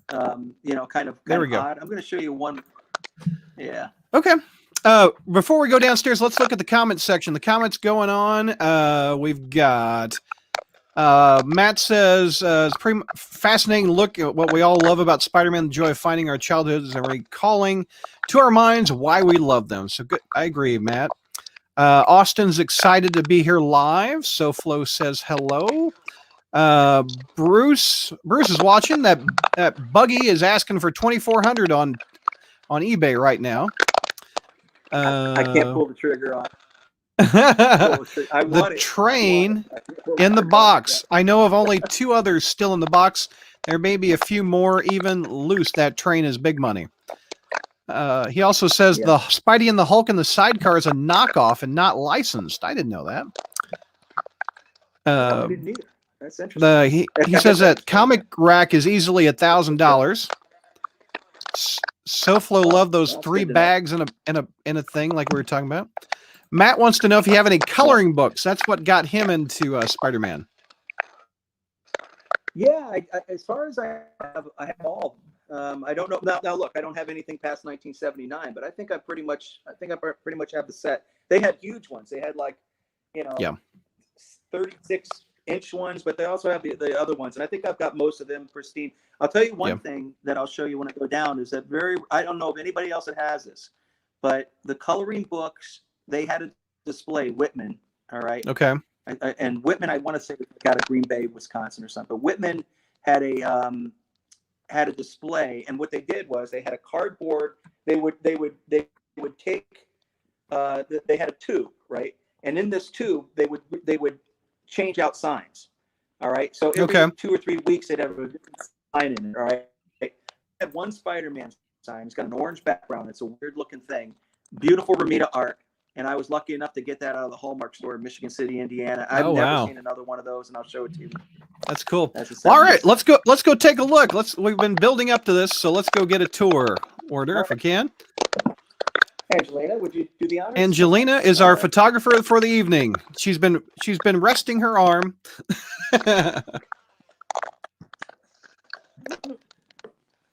kind of there we go. odd. I'm going to show you one. Yeah. Okay. Before we go downstairs, let's look at the comments section. The comments going on. We've got Matt says, it's pretty fascinating look at what we all love about Spider-Man, the joy of finding our childhoods and recalling to our minds why we love them. So good. I agree, Matt. Austin's excited to be here live. SoFlo says hello. Bruce is watching. That buggy is asking for $2,400 on eBay right now. I can't pull the trigger on. The train in the box. I know of only 2 others still in the box. There may be a few more even loose. That train is big money. He also says the Spidey and the Hulk in the sidecar is a knockoff and not licensed. I didn't know that. I didn't either. That's interesting. He says that comic rack is easily $1,000. SoFlo loved those 3 bags in a thing like we were talking about. Matt wants to know if you have any coloring books. That's what got him into Spider-Man. Yeah, as far as I have all. I don't know. Now look, I don't have anything past 1979, but I think I pretty much have the set. They had huge ones. They had 36-inch ones, but they also have the other ones, and I think I've got most of them pristine. I'll tell you one thing that I'll show you when I go down is that I don't know if anybody else that has this, but the coloring books, they had a display, Whitman. All right. Okay. And Whitman, I want to say got a Green Bay, Wisconsin or something. But Whitman had a display, and what they did was they had a cardboard. They would take. They had a tube, right? And in this tube, they would change out signs. All right. So every 2 or 3 weeks, they'd have a different sign in it. All right. They had one Spider-Man sign. It's got an orange background. It's a weird looking thing. Beautiful Romita art. And I was lucky enough to get that out of the Hallmark store in Michigan City, Indiana. I've never seen another one of those, and I'll show it to you. That's cool. All right, let's go take a look. We've been building up to this, so let's go get a tour order if we can. Angelina, would you do the honors? Angelina is our photographer for the evening. She's been resting her arm.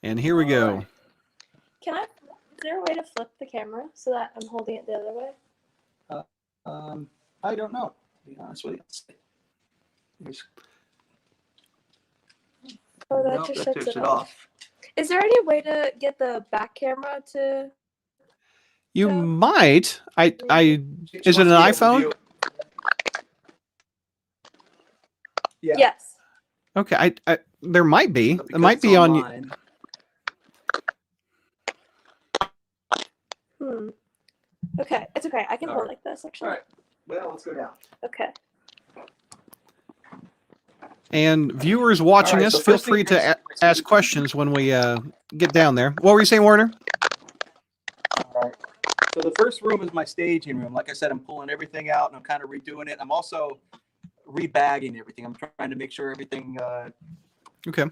And here we go. Is there a way to flip the camera so that I'm holding it the other way? I don't know, to be honest with you. Oh, that Nope, just that shuts takes it off. Is there any way to get the back camera to You show? might. Is it an She wants to be able to iPhone? view- Yeah. Yes. Okay, there might be. But It because might it's be on. online, Okay, it's okay. I can hold Alright. like this, actually. All right. Well, let's go down. Okay. And viewers watching All right, us, so feel first free thing to is- ask questions when we get down there. What were you saying, Werner? All right. So the first room is my staging room. Like I said, I'm pulling everything out and I'm kind of redoing it. I'm also rebagging everything. I'm trying to make sure everything Okay.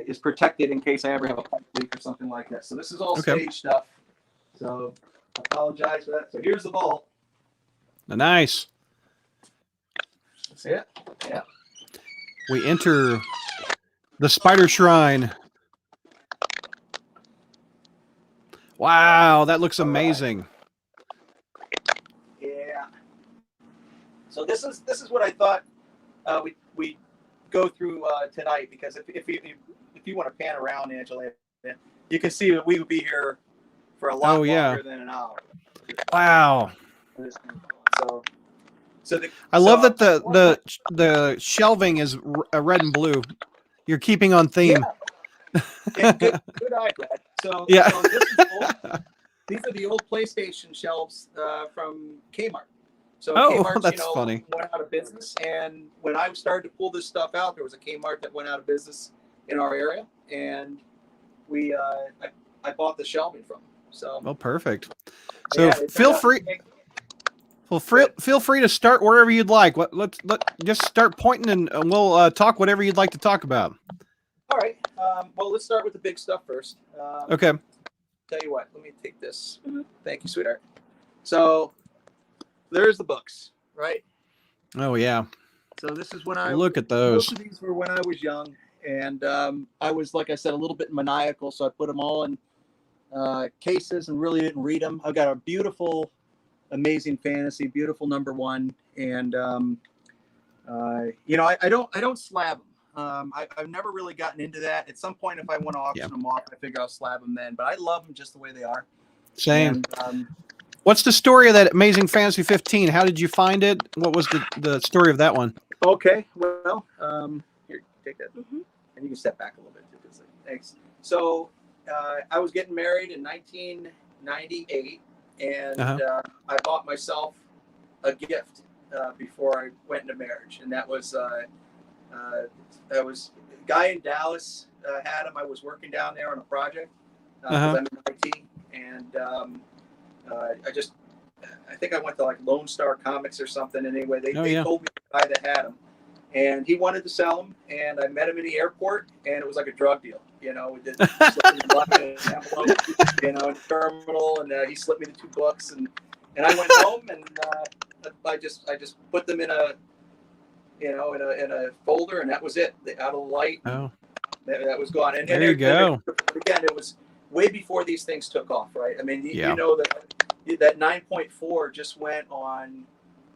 is protected in case I ever have a pipe leak or something like that. So this is all Okay. stage stuff. So I apologize for that. So here's the vault. Nice. That's it. Yeah. We enter the Spider Shrine. Wow, that looks amazing. Yeah. So this is what I thought we go through tonight, because if you want to pan around, Angela, you can see that we would be here for a lot longer than an hour. Wow. So I love that the shelving is red and blue. You're keeping on theme. Yeah, good eye, Brad. So, Yeah. so these are the old PlayStation shelves from Kmart. So Kmart, that's funny. went out of business, and when I started to pull this stuff out, there was a Kmart that went out of business in our area, and we I bought the shelving from them. So, Oh, perfect. So yeah, feel free. Well, feel free to start wherever you'd like. Let's just start pointing, and we'll talk whatever you'd like to talk about. All right. Well, let's start with the big stuff first. Okay. Tell you what. Let me take this. Thank you, sweetheart. So there's the books, right? Oh yeah. So this is when I look at those. Most of these were when I was young, and I was, like I said, a little bit maniacal, so I put them all in cases and really didn't read them. I've got a beautiful, amazing fantasy, beautiful #1, and I don't slab them. I've never really gotten into that. At some point, if I want to auction them off, I figure I'll slab them then. But I love them just the way they are. Same. And, what's the story of that Amazing Fantasy 15? How did you find it? What was the story of that one? Okay, well, here, take that, and you can step back a little bit. Thanks. So I was getting married in 1998, and I bought myself a gift before I went into marriage, and that was a guy in Dallas had him. I was working down there on a project because I'm in IT, and I think I went to like Lone Star Comics or something. Anyway, they told me the guy that had him, and he wanted to sell them. And I met him in the airport, and it was like a drug deal. You know, we did in an envelope, in the terminal, and he slipped me the 2 books, and I went home, and I just put them in a folder, and that was it. Out of the light. Oh, that was gone. And there you go. Again, it was way before these things took off, right? I mean, you know that 9.4 just went on.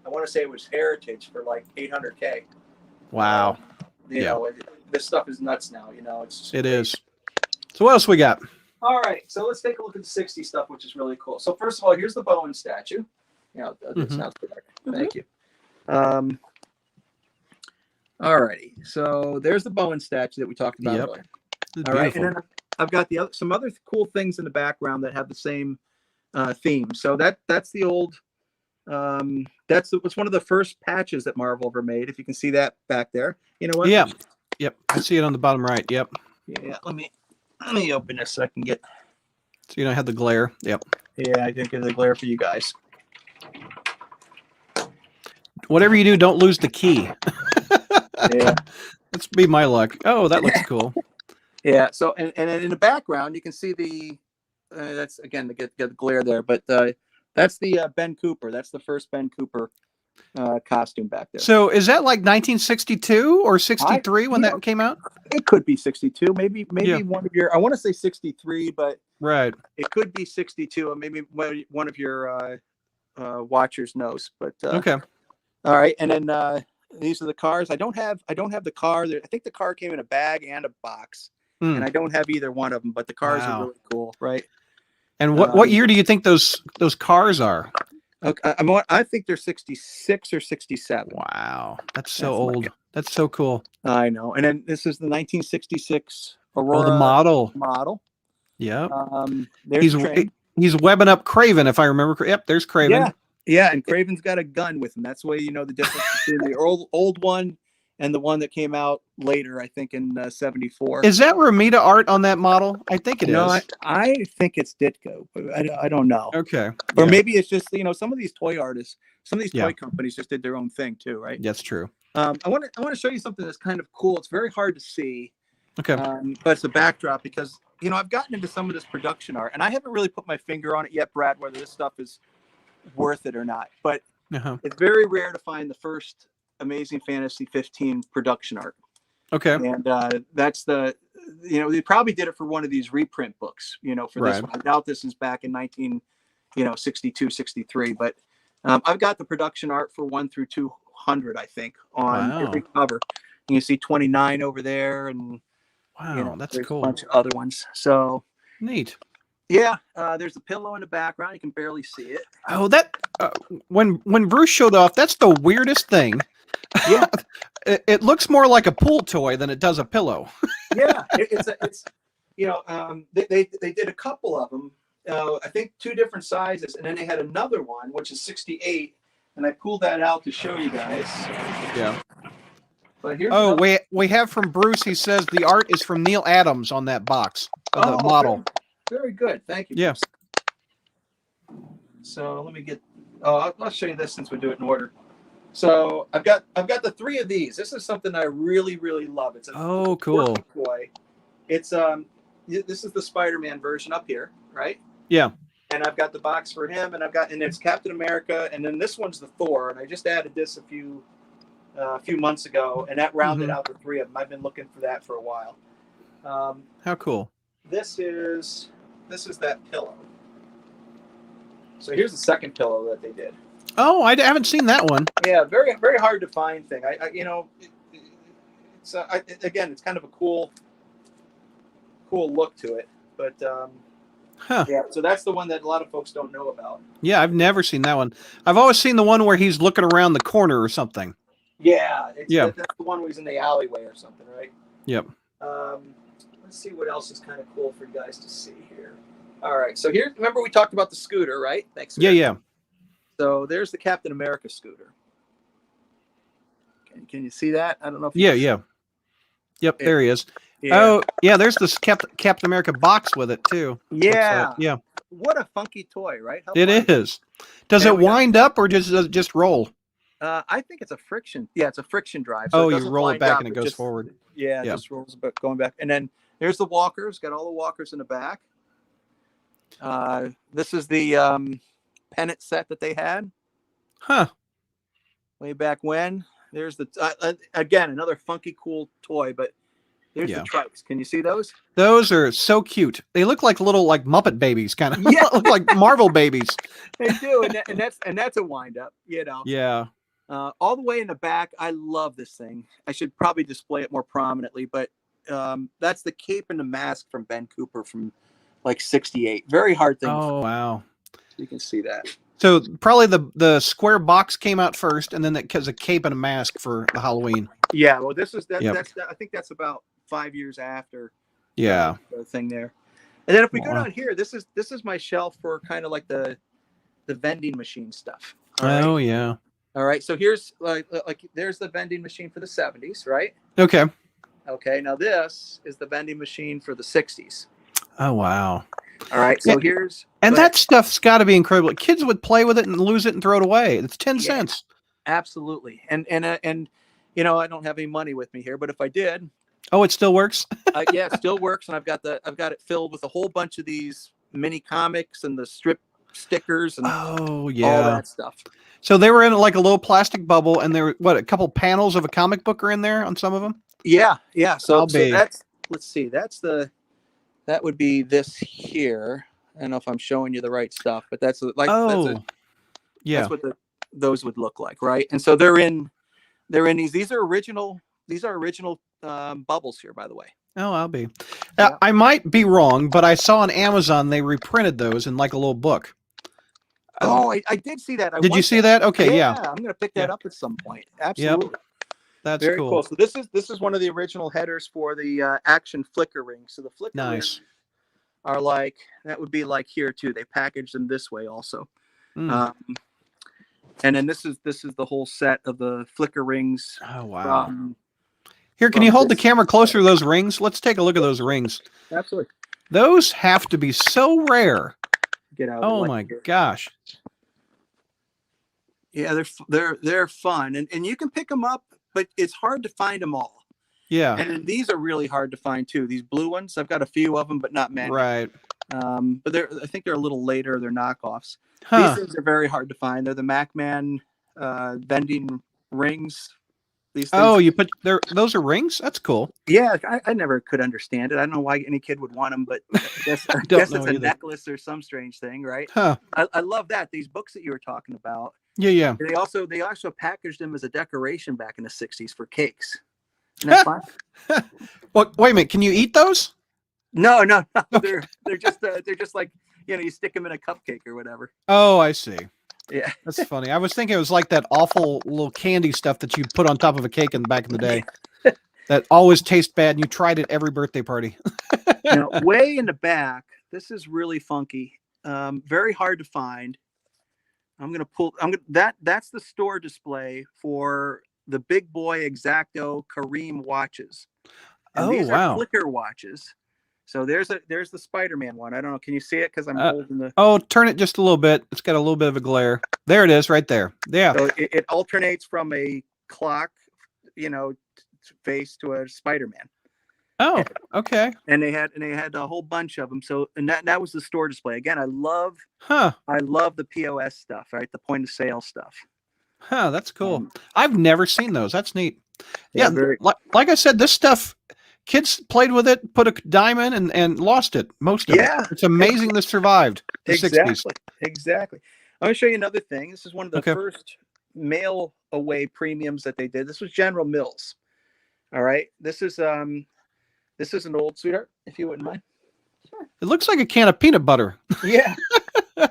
I want to say it was Heritage for like $800K. Wow. You know, this stuff is nuts now. You know, it is. So what else we got? All right, so let's take a look at the 60 stuff, which is really cool. So first of all, here's the Bowen statue. That sounds good. Thank you. All righty, so there's the Bowen statue that we talked about earlier. All right, and then I've got some other cool things in the background that have the same theme. So that's the old. It's one of the first patches that Marvel ever made. If you can see that back there, you know what? Yeah. Yep. I see it on the bottom right. Yep. Yeah. Let me open this so I can get. So you don't have the glare. Yep. Yeah, I think it's a glare for you guys. Whatever you do, don't lose the key. Yeah. Let's be my luck. Oh, that looks cool. Yeah. So and in the background you can see the that's again to get the glare there, but that's the Ben Cooper. That's the first Ben Cooper costume back there. So is that like 1962 or 63 when that came out? It could be 62, maybe one of your. I want to say 63, but right. It could be 62, or maybe one of your watchers knows. But Okay. all right, and then these are the cars. I don't have the car. I think the car came in a bag and a box, and I don't have either one of them. But the cars are really cool, right? And what year do you think those cars are? Okay, I think they're 66 or 67. Wow, that's so old. That's so cool. I know. And then this is the 1966 Aurora. Oh, the model. Yeah. He's webbing up Craven, if I remember. Yep, there's Craven. Yeah, and Craven's got a gun with him. That's why you know the difference between the old one and the one that came out later, I think in 74. Is that Romita art on that model? I think it is. No, I think it's Ditko, but I don't know. Okay. Or maybe it's just, some of these toy artists, some of these toy companies just did their own thing too, right? That's true. I want to show you something that's kind of cool. It's very hard to see. Okay. But it's a backdrop because, I've gotten into some of this production art and I haven't really put my finger on it yet, Brad, whether this stuff is worth it or not. But it's very rare to find the first Amazing Fantasy 15 production art. Okay. And that's they probably did it for one of these reprint books, for this one. I doubt this is back in 62, 63. But I've got the production art for 1 through 200, I think, on every cover. And you see 29 over there, and that's cool. A bunch of other ones. So neat. Yeah, there's a pillow in the background. You can barely see it. Oh, that when Bruce showed off, that's the weirdest thing. Yeah, it looks more like a pool toy than it does a pillow. Yeah, it's they did a couple of them. I think 2 different sizes, and then they had another one which is 68, and I pulled that out to show you guys. Yeah. But here's we have from Bruce. He says the art is from Neil Adams on that box of the model. Very good, thank you. Yes. So let me get. I'll show you this since we do it in order. So I've got the 3 of these. This is something I really, really love. It's a cool toy. It's this is the Spider-Man version up here, right? Yeah. And I've got the box for him, and it's Captain America, and then this one's the Thor, and I just added this a few months ago, and that rounded out the 3 of them. I've been looking for that for a while. How cool! This is that pillow. So here's the second pillow that they did. Oh, I haven't seen that one. Yeah, very, very hard to find thing. It's again, it's kind of a cool look to it, but yeah. So that's the one that a lot of folks don't know about. Yeah, I've never seen that one. I've always seen the one where he's looking around the corner or something. Yeah, that's the one where he's in the alleyway or something, right? Yep. Let's see what else is kind of cool for you guys to see here. All right, so here, remember we talked about the scooter, right? Thanks. Yeah. So there's the Captain America scooter. Can you see that? I don't know if Yep, there he is. Yeah. Oh, yeah, there's this Captain America box with it too. Yeah. Yeah. What a funky toy, right? It is. Does it wind up or does it just roll? I think it's a friction. Yeah, it's a friction drive. So you roll it back and it goes forward. Yeah, it just rolls a bit going back. And then there's the walkers. Got all the walkers in the back. This is the pennant set that they had. Huh. Way back when. There's the again another funky cool toy, but there's the trikes. Can you see those? Those are so cute. They look like little Muppet babies, kind of. Yeah. Look like Marvel babies. They do, and that's a wind up, Yeah. All the way in the back. I love this thing. I should probably display it more prominently, but that's the cape and the mask from Ben Cooper from like 68. Very hard thing. Oh wow. You can see that. So probably the square box came out first, and then that has a cape and a mask for the Halloween. Yeah, well, this is that's I think that's about 5 years after. Yeah, the thing there. And then if we go down here, this is my shelf for kind of like the vending machine stuff. Oh yeah. All right, so here's like there's the vending machine for the 70s, right? Okay. Okay, now this is the vending machine for the 60s. Oh wow. All right, so that stuff's got to be incredible. Kids would play with it and lose it and throw it away. It's 10 cents. Absolutely. And I don't have any money with me here, but if I did, oh, it still works. Yeah, it still works, and I've got it filled with a whole bunch of these mini comics and the strip stickers and all that stuff. So they were in like a little plastic bubble, and there were a couple panels of a comic book are in there on some of them. Yeah. So that's that would be this here. I don't know if I'm showing you the right stuff, but that's Yeah. That's what those would look like, right? And so they're in these. These are original bubbles here, by the way. Oh, I'll be. Yeah. I might be wrong, but I saw on Amazon they reprinted those in like a little book. Oh, I did see that. Did you see that? Okay, yeah. I'm gonna pick that up at some point. Yep. Absolutely. That's Very cool. cool. So this is one of the original headers for the action flicker rings. So the flicker rings are like, that would be like here too. They package them this way also. Mm. And then this is the whole set of the flicker rings. Oh wow. From Here, can you hold the camera closer to those rings? Let's take a look at those rings. Absolutely. Those have to be so rare. Get out. Oh my gosh. Yeah, they're fun, and you can pick them up, but it's hard to find them all. Yeah. And these are really hard to find too. These blue ones, I've got a few of them, but not many. Right. But I think they're a little later. They're knockoffs. Huh. These things are very hard to find. They're the MacMan vending rings. These things. Oh, you put those are rings? That's cool. Yeah, I never could understand it. I don't know why any kid would want them, but I guess it's a necklace or some strange thing, right? Huh. I love that. These books that you were talking about. Yeah. They also packaged them as a decoration back in the 60s for cakes. Isn't that fun? Well, wait a minute. Can you eat those? No. They're just like, you stick them in a cupcake or whatever. Oh, I see. Yeah, that's funny. I was thinking it was like that awful little candy stuff that you put on top of a cake back in the day. That always tastes bad, and you tried it every birthday party. Now, way in the back, this is really funky. Very hard to find. That's the store display for the Big Boy Exacto Kareem watches. And these are flicker watches. So there's the Spider-Man one. I don't know. Can you see it? Because I'm holding the. Oh, turn it just a little bit. It's got a little bit of a glare. There it is, right there. Yeah. So it alternates from a clock, face to a Spider-Man. Oh, okay. And they had a whole bunch of them. So that was the store display. Again, I love the POS stuff, right? The point of sale stuff. Huh, that's cool. I've never seen those. That's neat. Yeah, very... like I said, this stuff, kids played with it, put a dime in, and lost it. Most of it. It's amazing this survived the 60s. Exactly. I'm going to show you another thing. This is one of the first mail away premiums that they did. This was General Mills. All right. This is an old, sweetheart, if you wouldn't mind. Sure. It looks like a can of peanut butter. Yeah.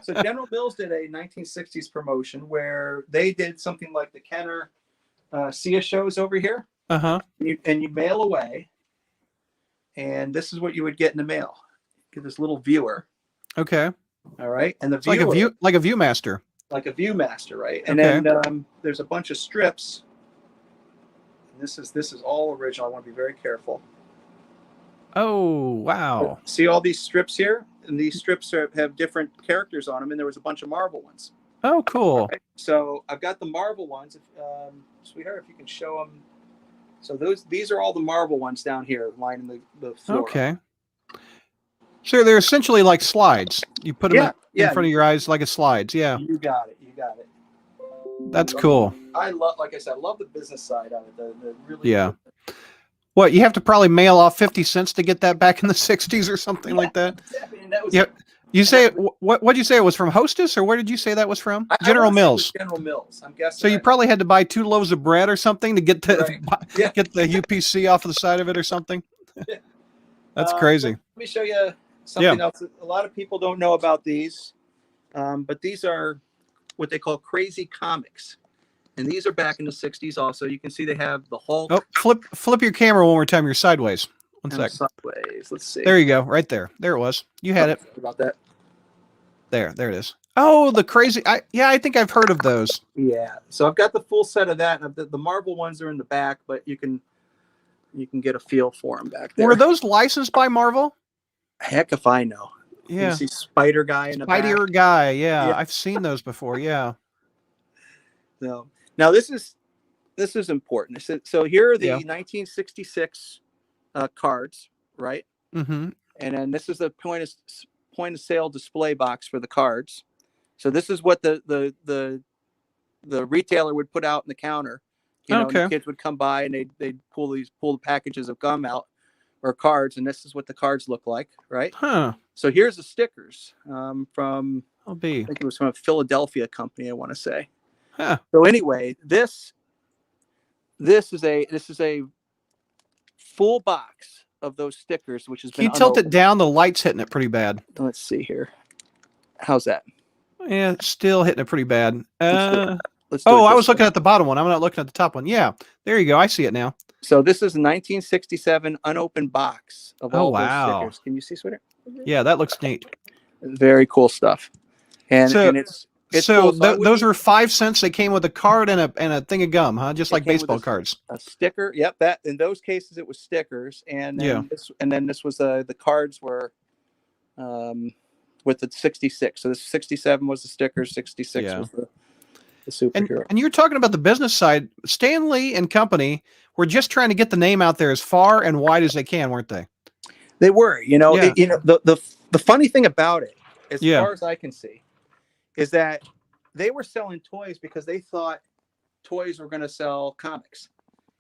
So General Mills did a 1960s promotion where they did something like the Kenner Sia shows over here. Uh-huh. And you mail away. And this is what you would get in the mail. Get this little viewer. Okay. All right. And the viewer, like a Viewmaster. Like a Viewmaster, right? And then there's a bunch of strips. And this is all original. I want to be very careful. Oh, wow. See all these strips here? And these strips have different characters on them, and there was a bunch of Marvel ones. Oh, cool. Right? So I've got the Marvel ones. Sweetheart, if you can show them. So these are all the Marvel ones down here lining the floor. Okay. So they're essentially like slides. You put them in front of your eyes like a slides. Yeah. You got it. That's cool. I love the business side of it. The really good. What, you have to probably mail off 50 cents to get that back in the 60s or something like that? Exactly. And that was You say what'd you say it was from Hostess, or where did you say that was from? General Mills. General Mills. I'm guessing. So you probably had to buy 2 loaves of bread or something to get get the UPC off of the side of it or something. That's crazy. Let me show you something else. A lot of people don't know about these, but these are what they call crazy comics. And these are back in the 60s also. You can see they have the Hulk. Oh, flip your camera one more time. You're sideways. One sec. Sideways. Let's see. There you go. Right there. There it was. You had it. Sorry about that. There it is. Oh, the crazy. I think I've heard of those. Yeah. So I've got the full set of that. The Marvel ones are in the back, but you can get a feel for them back there. Were those licensed by Marvel? Heck if I know. Yeah. You see Spider Guy in the back. Spider Guy. Yeah. I've seen those before. Yeah. So now this is important. So here are the 1966 cards, right? Mm-hmm. And then this is the point of sale display box for the cards. So this is what the retailer would put out in the counter. And the kids would come by and they'd pull the packages of gum out or cards, and this is what the cards look like, right? Huh. So here's the stickers from I'll be. I think it was from a Philadelphia company, I want to say. Huh. So anyway, this is a full box of those stickers, which has Can you been tilt it unopened. down? The light's hitting it pretty bad. Let's see here. How's that? Yeah, it's still hitting it pretty bad. Let's do it I this was way. looking at the bottom one. I'm not looking at the top one. Yeah, there you go. I see it now. So this is a 1967 unopened box of all wow. those stickers. Can you see, sweetheart? Yeah, that looks neat. Very cool stuff. And it's so cool. those were 5 cents. They came with a card and a thing of gum, huh? Just like baseball cards. A sticker. Yep. That in those cases it was stickers, and then this was the cards were with the 66. So the 67 was the sticker, 66 was the superhero. And you're talking about the business side. Stanley and company were just trying to get the name out there as far and wide as they can, weren't they? They were. The funny thing about it, as far as I can see, is that they were selling toys because they thought toys were going to sell comics.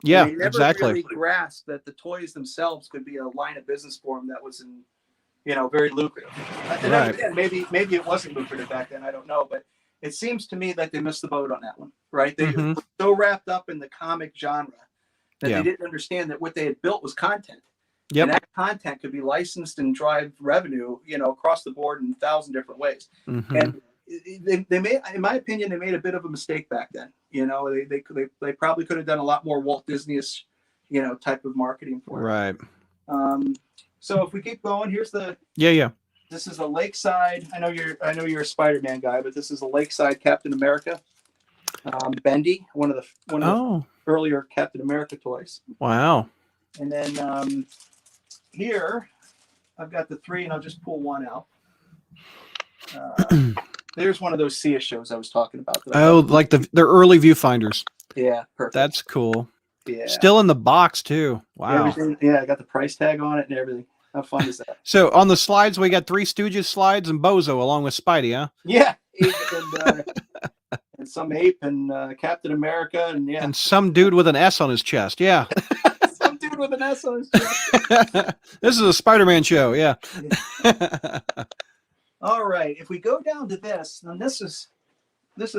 Yeah, and they never exactly. really grasped that the toys themselves could be a line of business for them that was very lucrative. And Right. again, maybe it wasn't lucrative back then. I don't know, but it seems to me like they missed the boat on that one. Right? They were so wrapped up in the comic genre that they didn't understand that what they had built was content. Yep. And that content could be licensed and drive revenue, across the board in 1,000 different ways. And they made, in my opinion, they made a bit of a mistake back then. They probably could have done a lot more Walt Disney-ish, type of marketing for it. Right. So if we keep going, here's the This is a Lakeside. I know you're a Spider-Man guy, but this is a Lakeside Captain America. Bendy, one of the earlier Captain America toys. Wow. And then here, I've got the 3, and I'll just pull one out. There's one of those Sia shows I was talking about. Like their early viewfinders. Yeah, perfect. That's cool. Yeah. Still in the box too. Wow. Yeah, I got the price tag on it and everything. How fun is that? So on the slides, we got 3 Stooges slides and Bozo along with Spidey, huh? Yeah. And some ape and Captain America and some dude with an S on his chest. Yeah. Some dude with an S on his chest. This is a Spider-Man show. Yeah. All right. If we go down to this, then this is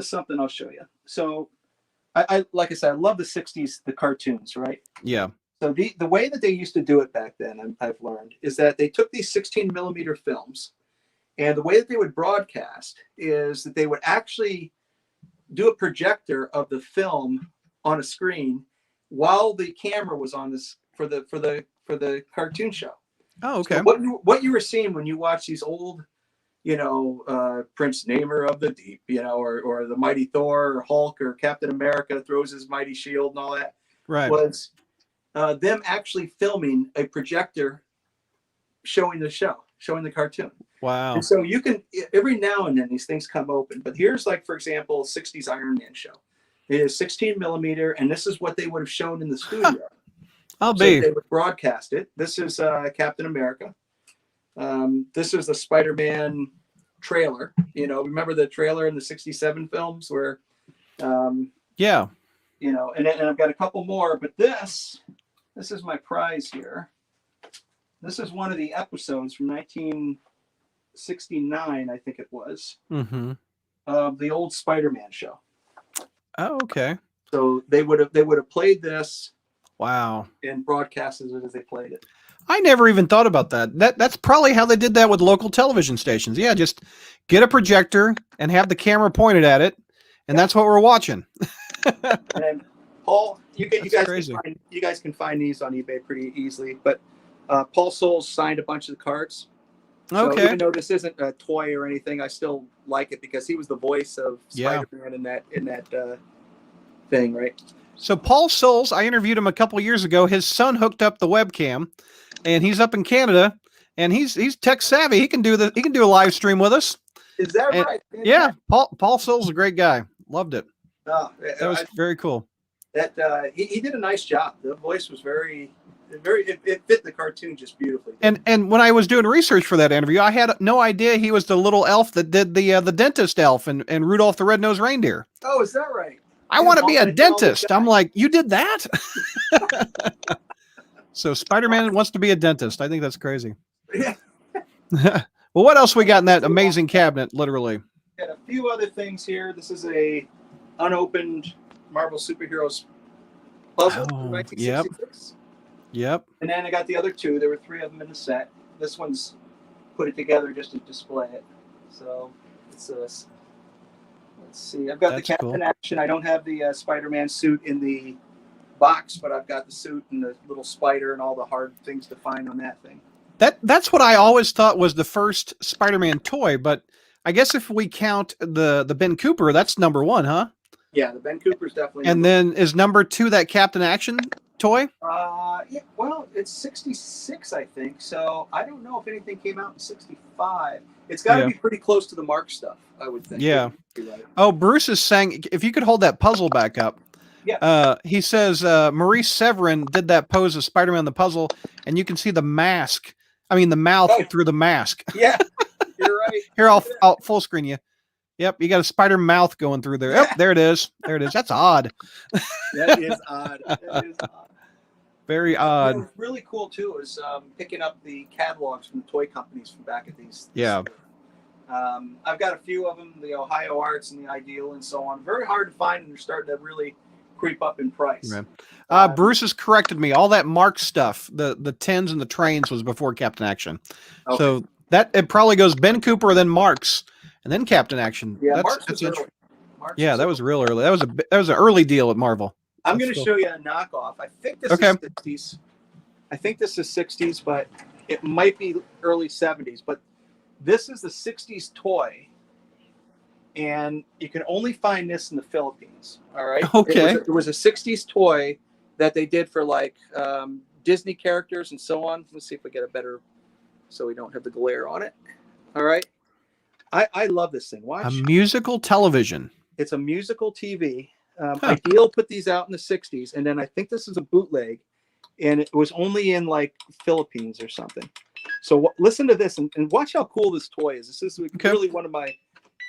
something I'll show you. So I like I said, I love the 60s, the cartoons, right? Yeah. So the way that they used to do it back then, I've learned, is that they took these 16 millimeter films, and the way that they would broadcast is that they would actually do a projector of the film on a screen while the camera was on this for the cartoon show. Oh, okay. So what you were seeing when you watch these old, Prince Namor of the Deep, or the Mighty Thor or Hulk or Captain America throws his mighty shield and all that, right, was them actually filming a projector showing the cartoon. Wow. And so you can, every now and then these things come open, but here's like, for example, 60s Iron Man show. It is 16 millimeter, and this is what they would have shown in the studio. They would broadcast it. This is Captain America. This is the Spider-Man trailer. Remember the trailer in the 67 films where, and I've got a couple more, but this is my prize here. This is one of the episodes from 1969, I think it was, of the old Spider-Man show. Oh, okay. So they would have played this. Wow. And broadcasted it as they played it. I never even thought about that. That's probably how they did that with local television stations. Yeah, just get a projector and have the camera pointed at it, and that's what we're watching. And Paul, you guys can find these on eBay pretty easily. But Paul Soules signed a bunch of the cards. So okay. even though this isn't a toy or anything, I still like it because he was the voice of Spider-Man in that thing, right? So Paul Soules, I interviewed him a couple years ago. His son hooked up the webcam, and he's up in Canada, and he's tech savvy. He can do a live stream with us. Is that right? Yeah, Paul Soules is a great guy. Loved it. That was very cool. That he did a nice job. The voice was it fit the cartoon just beautifully. And when I was doing research for that interview, I had no idea he was the little elf that did the dentist elf and Rudolph the Red-Nosed Reindeer. Oh, is that right? I want to be a dentist. I'm like, you did that? So Spider-Man wants to be a dentist. I think that's crazy. Yeah. Well, what else we got in that amazing cabinet, literally? got a few other things here. This is a unopened Marvel Superheroes puzzle from Oh, yep. 1966. Yep. And then I got the other two. There were three of them in the set. This one's put it together just to display it. So it's let's see. I've got That's the Captain cool. Action. I don't have the Spider-Man suit in the box, but I've got the suit and the little spider and all the hard things to find on that thing. That's what I always thought was the first Spider-Man toy, but I guess if we count the Ben Cooper, that's number one, huh? Yeah, the Ben Cooper's definitely. And then is number two that Captain Action toy? Yeah, well, it's 66, I think. So I don't know if anything came out in 65. It's got to be pretty close to the Mark stuff, I would think. Yeah. Right. Oh, Bruce is saying if you could hold that puzzle back up. Yeah. He says Maurice Severin did that pose of Spider-Man the puzzle, and you can see the mask. I mean, the mouth through the mask. Yeah, you're right. Here, I'll full screen you. Yep, you got a spider mouth going through there. Yep, there it is. There it is. That's odd. That is odd. That is odd. Very odd. What was really cool too is picking up the catalogs from the toy companies from back at these. Yeah. I've got a few of them, the Ohio Arts and the Ideal and so on. Very hard to find, and they're starting to really creep up in price. Right. Bruce has corrected me. All that Mark stuff, the tens and the trains, was before Captain Action. Okay. So that it probably goes Ben Cooper, then Marks, and then Captain Action. Yeah, Marks was early. Yeah, that was real early. That was an early deal at Marvel. I'm going to show you a knockoff. I think this is 60s. I think this is 60s, but it might be early 70s. But this is the 60s toy, and you can only find this in the Philippines. All right. Okay. It was a 60s toy that they did for like Disney characters and so on. Let's see if we get a better, so we don't have the glare on it. All right. I love this thing. Watch. A musical television. It's a musical TV. Ideal put these out in the 60s, and then I think this is a bootleg, and it was only in like Philippines or something. So listen to this and watch how cool this toy is. This is really one of my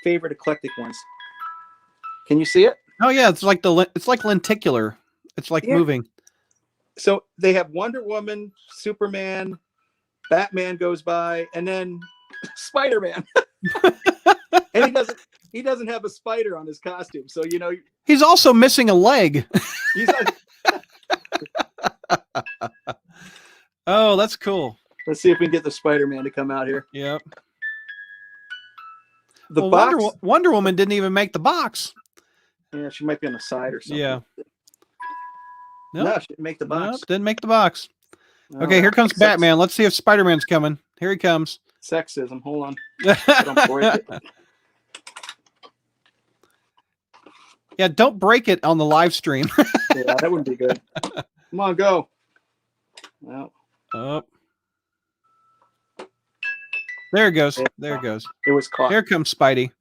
favorite eclectic ones. Can you see it? Oh yeah, it's like lenticular. It's like moving. So they have Wonder Woman, Superman, Batman goes by, and then Spider-Man. And he doesn't have a spider on his costume. So he's also missing a leg. He's like, oh, that's cool. Let's see if we can get the Spider-Man to come out here. Yep. The box. Wonder Woman didn't even make the box. Yeah, she might be on the side or something. Yeah. No, she didn't make the box. Nope, didn't make the box. Okay, here comes Batman. Let's see if Spider-Man's coming. Here he comes. Sexism. Hold on. Don't break it. Yeah, don't break it on the live stream. Yeah, that wouldn't be good. Come on, go. Well. Oh. There it goes. There it goes. It was caught. Here comes Spidey.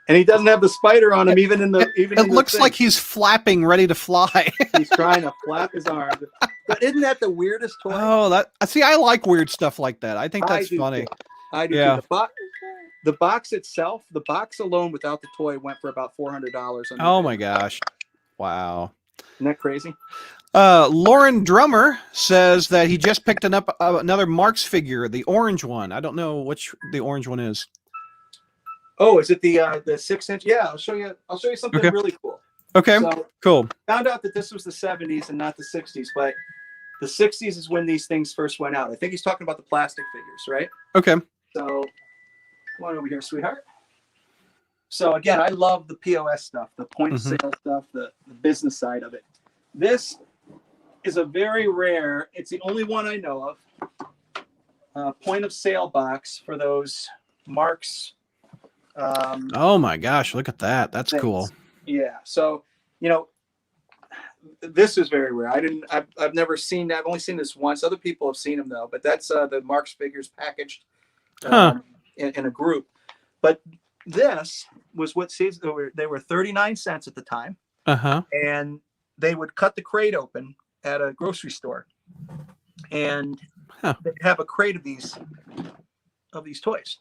And he doesn't have the spider on him, even in the It looks like he's flapping, ready to fly. He's trying to flap his arms. But isn't that the weirdest toy? Oh, see, I like weird stuff like that. I think that's funny. I do too. The box itself, the box alone without the toy went for about $400. Oh my gosh. Wow. Isn't that crazy? Lauren Drummer says that he just picked up another Marx figure, the orange one. I don't know which the orange one is. Oh, is it the 6-inch? Yeah, I'll show you something really cool. Okay, so, cool. Found out that this was the 70s and not the 60s, but the 60s is when these things first went out. I think he's talking about the plastic figures, right? Okay. So come on over here, sweetheart. So again, I love the POS stuff, the point of sale stuff, the business side of it. This is a very rare, it's the only one I know of, point of sale box for those Marx. Oh my gosh, look at that. That's cool. Yeah. So, this is very rare. I've never seen that. I've only seen this once. Other people have seen them though, but that's the Marx figures packaged in a group. But this was what they were 39 cents at the time. And they would cut the crate open at a grocery store and they'd have a crate of these toys.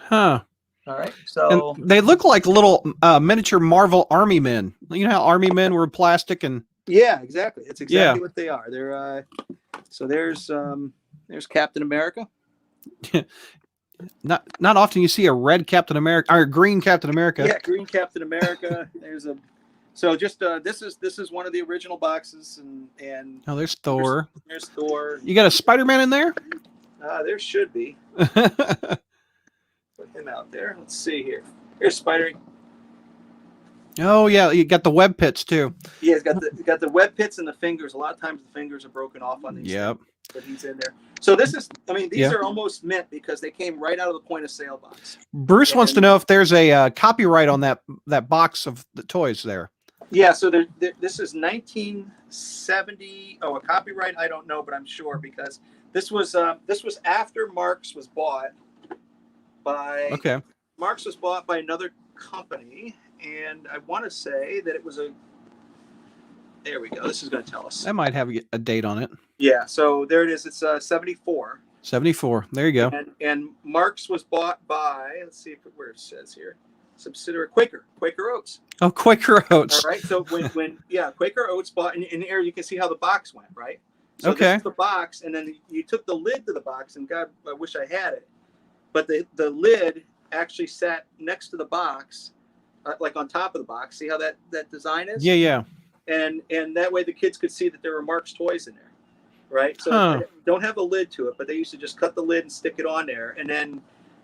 All right. So and they look like little miniature Marvel army men. You know how army men were plastic and yeah, exactly. It's exactly what they are. They're so there's Captain America. Not often you see a red Captain America or a green Captain America. Yeah, green Captain America. There's a. So just this is one of the original boxes, and Oh, there's Thor. There's Thor. You got a Spider-Man in there? There should be. Put him out there. Let's see here. Here's Spider. Oh yeah, you got the web pits too. Yeah, he's got the web pits and the fingers. A lot of times the fingers are broken off on these. Yep. Things, but he's in there. So this is. I mean, these are almost mint because they came right out of the point of sale box. Bruce wants to know if there's a copyright on that box of the toys there. Yeah, so this is 1970. Oh, a copyright? I don't know, but I'm sure because this was after Marx was bought by. Okay. Marx was bought by another company, and I want to say that it was a. There we go. This is going to tell us. That might have a date on it. Yeah. So there it is. It's 74. 74. There you go. And Marx was bought by. Let's see where it says here. Subsidiary Quaker Oats. Oh, Quaker Oats. All right. So when Quaker Oats bought in here, you can see how the box went, right? So okay. This is the box, and then you took the lid to the box, and God, I wish I had it, but the lid actually sat next to the box, like on top of the box. See how that design is? Yeah, yeah. And that way the kids could see that there were Marx toys in there, right? So don't have a lid to it, but they used to just cut the lid and stick it on there, and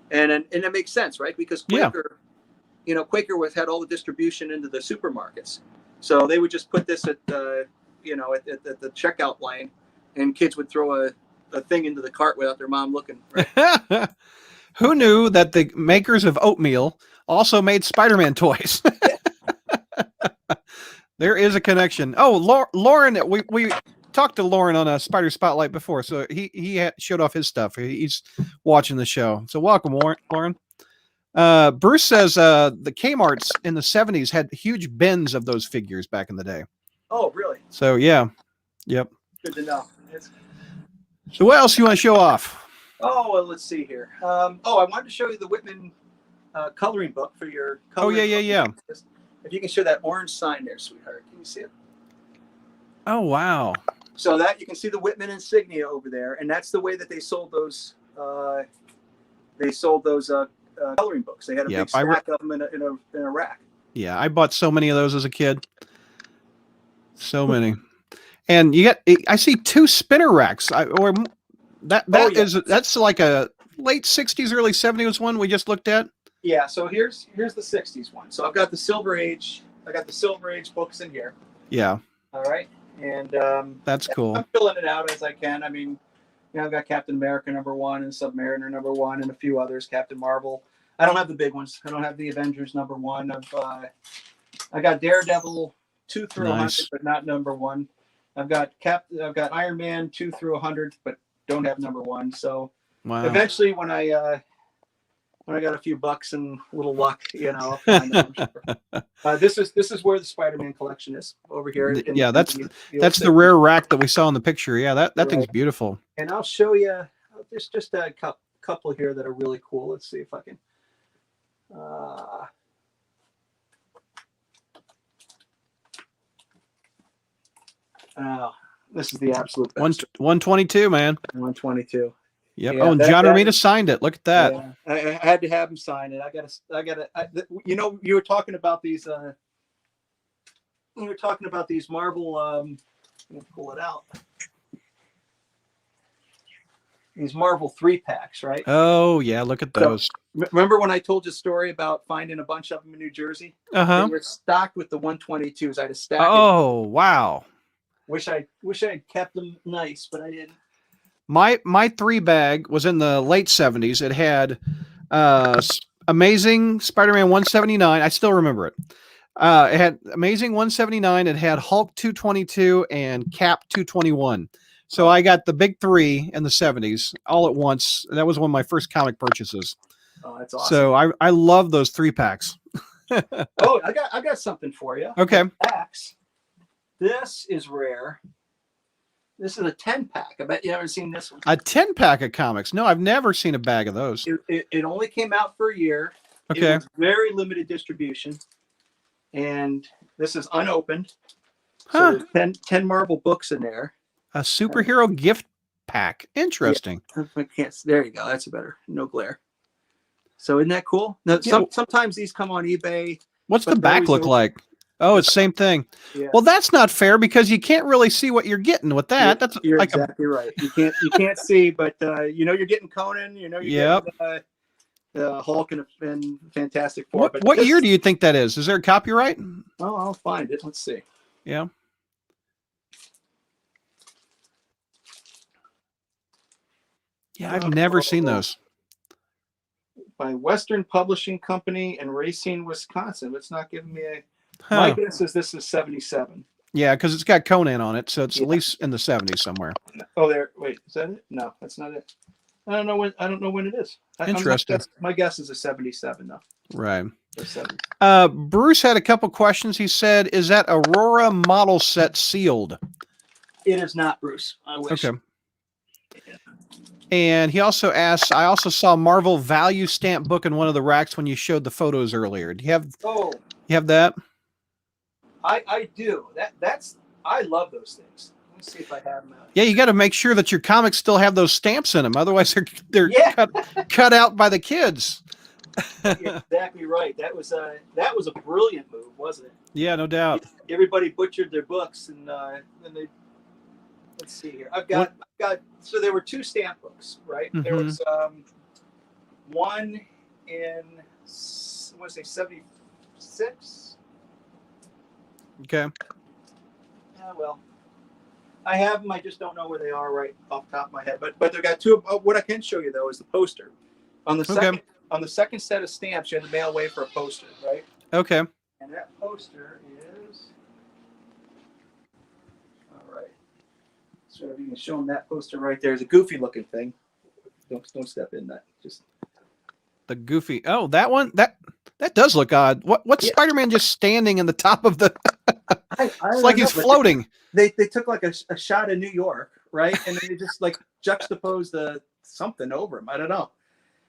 it makes sense, right? Because Quaker. Quaker had all the distribution into the supermarkets. So they would just put this at the checkout line, and kids would throw a thing into the cart without their mom looking. Right? Who knew that the makers of oatmeal also made Spider-Man toys? There is a connection. Oh, Lauren, we talked to Lauren on a Spider Spotlight before, so he showed off his stuff. He's watching the show. So welcome, Lauren. Bruce says the Kmart's in the 70s had huge bins of those figures back in the day. Oh, really? So yeah. Yep. Good to know. So what else you want to show off? Oh, well, let's see here. I wanted to show you the Whitman coloring book for your coloring book. Yeah. If you can show that orange sign there, sweetheart. Can you see it? Oh, wow. So that you can see the Whitman insignia over there, and that's the way that they sold those coloring books. They had a big stack of them in a rack. Yeah, I bought so many of those as a kid. So many. And I see 2 spinner racks. That's like a late 60s, early 70s one we just looked at. Yeah, so here's the 60s one. So I've got the Silver Age. I got the Silver Age books in here. Yeah. All right. And that's cool. I'm filling it out as I can. I mean, I've got Captain America #1 and Submariner #1 and a few others, Captain Marvel. I don't have the big ones. I don't have the Avengers #1. I got Daredevil 2 through 100, but not #1. I've got Iron Man 2 through 100, but don't have #1. So eventually, when I got a few bucks and a little luck, I'll find them. Sure. This is where the Spider-Man collection is over here. That's the rare rack that we saw in the picture. Yeah, that thing's beautiful. And I'll show you. There's just a couple here that are really cool. Let's see if I can. This is the absolute best. 122, man. 122. Yep. Yeah, and John Romita signed it. Look at that. Yeah, I had to have him sign it. You were talking about these. We were talking about these Marvel. Let me pull it out. These Marvel 3-packs, right? Oh yeah, look at those. So, remember when I told you a story about finding a bunch of them in New Jersey? They were stocked with the 122s. I had a stack. Oh wow. Wish I had kept them nice, but I didn't. My 3-bag was in the late 70s. It had Amazing Spider-Man 179. I still remember it. It had Amazing 179. It had Hulk 222 and Cap 221. So I got the big 3 in the 70s all at once. That was one of my first comic purchases. Oh, that's awesome. So I love those 3-packs. Oh, I got something for you. Okay. Packs. This is rare. This is a 10-pack. I bet you haven't seen this one. A 10-pack of comics? No, I've never seen a bag of those. It only came out for a year. Okay. It was very limited distribution. And this is unopened. So there's 10 Marvel books in there. A superhero gift pack. Interesting. Yeah, I can't. There you go. That's better. No glare. So isn't that cool? No, Yeah. sometimes these come on eBay. What's but the they're back always look open. like? Oh, it's the same thing. Yeah. Well, that's not fair because you can't really see what you're getting with that. That's You're like exactly right. You can't see, but you know you're getting Conan. You know you're getting Hulk and Fantastic Four. What year do you think that is? Is there a copyright? Oh, I'll find it. Let's see. Yeah. Yeah, I've never seen those. By Western Publishing Company in Racine, Wisconsin. It's not giving me a. My guess is this is 77. Yeah, because it's got Conan on it, so it's at least in the 70s somewhere. Oh, there. Wait, is that it? No, that's not it. I don't know when it is. Interesting. My guess is a 77 though. Right. Or 70. Bruce had a couple questions. He said, "Is that Aurora model set sealed?" It is not, Bruce. I wish. Okay. And he also asks, "I also saw Marvel value stamp book in one of the racks when you showed the photos earlier. Do you have? Oh, you have that?" I do. I love those things. Let me see if I have them out. Yeah, you got to make sure that your comics still have those stamps in them. Otherwise, they're cut out by the kids. You're exactly right. That was a brilliant move, wasn't it? Yeah, no doubt. Everybody butchered their books, and then they. Let's see here. I've got. So there were two stamp books, right? Mm-hmm. There was one in I want to say 76. Okay. Yeah, well, I have them. I just don't know where they are right off the top of my head. But they've got two. What I can show you though is the poster. On the second set of stamps, you had to mail away for a poster, right? Okay. And that poster is. All right. So if you can show them that poster right there, is a goofy looking thing. Don't step in that. Just the goofy. Oh, that one. That does look odd. What's Spider-Man just standing in the top of the? It's like he's floating. They took like a shot of New York, right? And then they just like juxtaposed something over him. I don't know.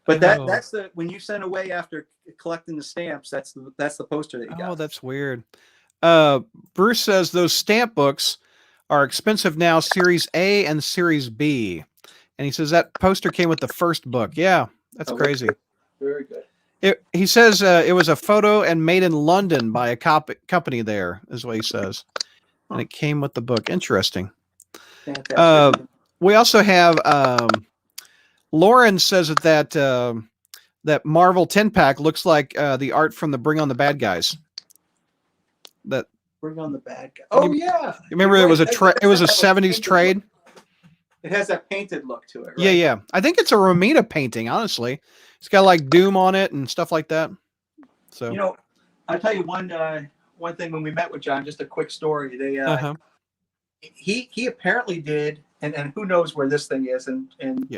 But that's when you sent away after collecting the stamps, that's the poster that you got. Oh, that's weird. Bruce says those stamp books are expensive now, Series A and Series B. And he says that poster came with the first book. Yeah, that's crazy. Very good. He says it was a photo and made in London by a company there, is what he says. And it came with the book. Interesting. Fantastic. We also have Lauren says that Marvel 10-pack looks like the art from the Bring on the Bad Guys. That Bring on the Bad Guys. Oh, yeah. Remember it was a 70s trade? It has that painted look to it, right? Yeah. I think it's a Romita painting, honestly. It's got like Doom on it and stuff like that. So I'll tell you one thing when we met with John, just a quick story. He apparently did, and who knows where this thing is, and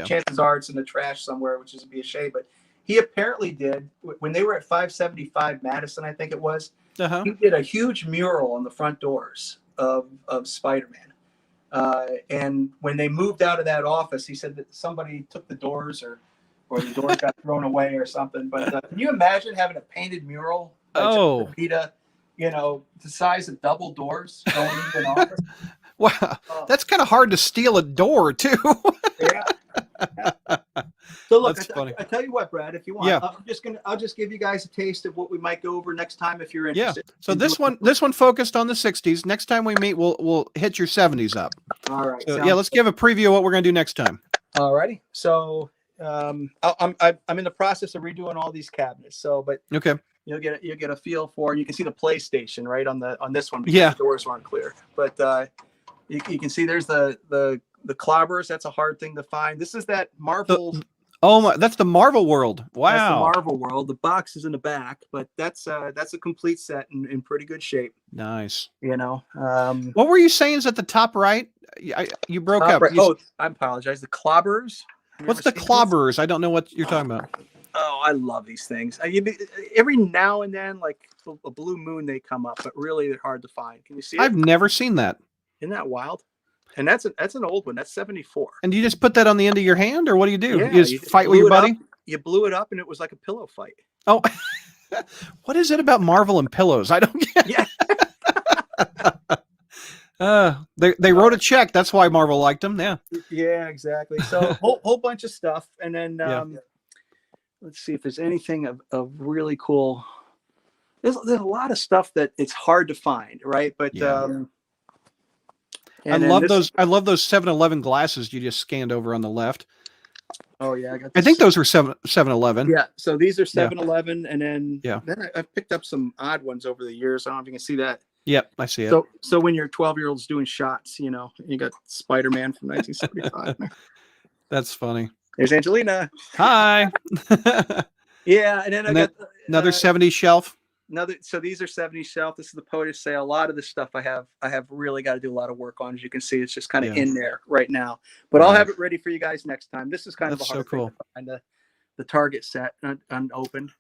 chances are it's in the trash somewhere, which is be a shame, but he apparently did when they were at 575 Madison, I think it was. He did a huge mural on the front doors of Spider-Man. And when they moved out of that office, he said that somebody took the doors or the doors got thrown away or something. But can you imagine having a painted mural? Romita, the size of double doors going into an office. Wow, that's kind of hard to steal a door too. Yeah. So look, that's funny. I tell you what, Brad, if you want, I'll just give you guys a taste of what we might go over next time if you're interested. Yeah. So this one focused on the 60s. Next time we meet, we'll hit your 70s up. All right. So let's give a preview of what we're going to do next time. All righty. So I'm in the process of redoing all these cabinets. So, okay. You'll get a feel for. You can see the PlayStation right on this one. Yeah. The doors weren't clear, but you can see there's the clobbers. That's a hard thing to find. This is that Marvel. That's the Marvel World. Wow. That's the Marvel World. The box is in the back, but that's a complete set in pretty good shape. Nice. What were you saying is at the top right? You broke up. Right. I apologize. The clobbers. What's the clobbers? I don't know what you're talking about. Oh, I love these things. Every now and then, like a blue moon, they come up, but really they're hard to find. Can you see it? I've never seen that. Isn't that wild? And that's an old one. That's 74. And do you just put that on the end of your hand, or what do you do? Yeah, you just fight with your buddy? You blew it up, and it was like a pillow fight. Oh, what is it about Marvel and pillows? I don't get. Yeah. They wrote a check. That's why Marvel liked them. Yeah. Yeah, exactly. So whole bunch of stuff, and then let's see if there's anything of really cool. There's a lot of stuff that it's hard to find, right? But Yeah. I and then love this, those. I love those 7-Eleven glasses you just scanned over on the left. oh yeah, I got I this. think those were 7-Eleven. Yeah, so these are Yeah. 7-Eleven, and then Yeah. I've picked up some odd ones over the years. I don't know if you can see that. Yep, I see it. So when your 12-year-old's doing shots, you know, you got Spider-Man from 1975. That's funny. There's Angelina. Hi. Yeah, and then I got another 70s shelf. So these are 70 shelf. This is the POTUS sale. A lot of this stuff I have really got to do a lot of work on. As you can see, it's just kind of in there right now. But I'll have it ready for you guys next time. This is kind of a hard thing to find the Target set unopened.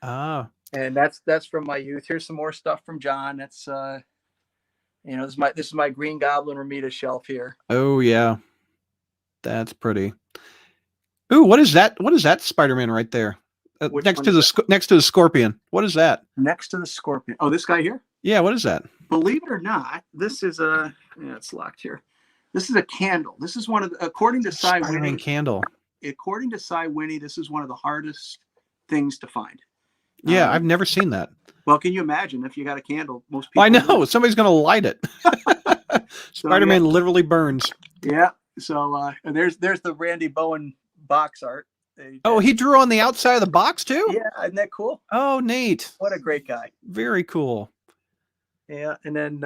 Ah. And that's from my youth. Here's some more stuff from John. That's you know, this is my Green Goblin Romita shelf here. Oh yeah. That's pretty. Ooh, what is that? What is that Spider-Man right there? Next to the Scorpion. What is that? Next to the Scorpion. Oh, this guy here? Yeah, what is that? Believe it or not, this is it's locked here. This is a candle. This is one of the, according to Cy Winnie, candle. According to Cy Winnie, this is one of the hardest things to find. Yeah, I've never seen that. Well, can you imagine if you got a candle? Most people. I know somebody's gonna light it. Spider-Man literally burns. Yeah. So there's the Randy Bowen box art. Oh, he drew on the outside of the box too? Yeah, isn't that cool? Oh, neat. What a great guy. Very cool. Yeah, and then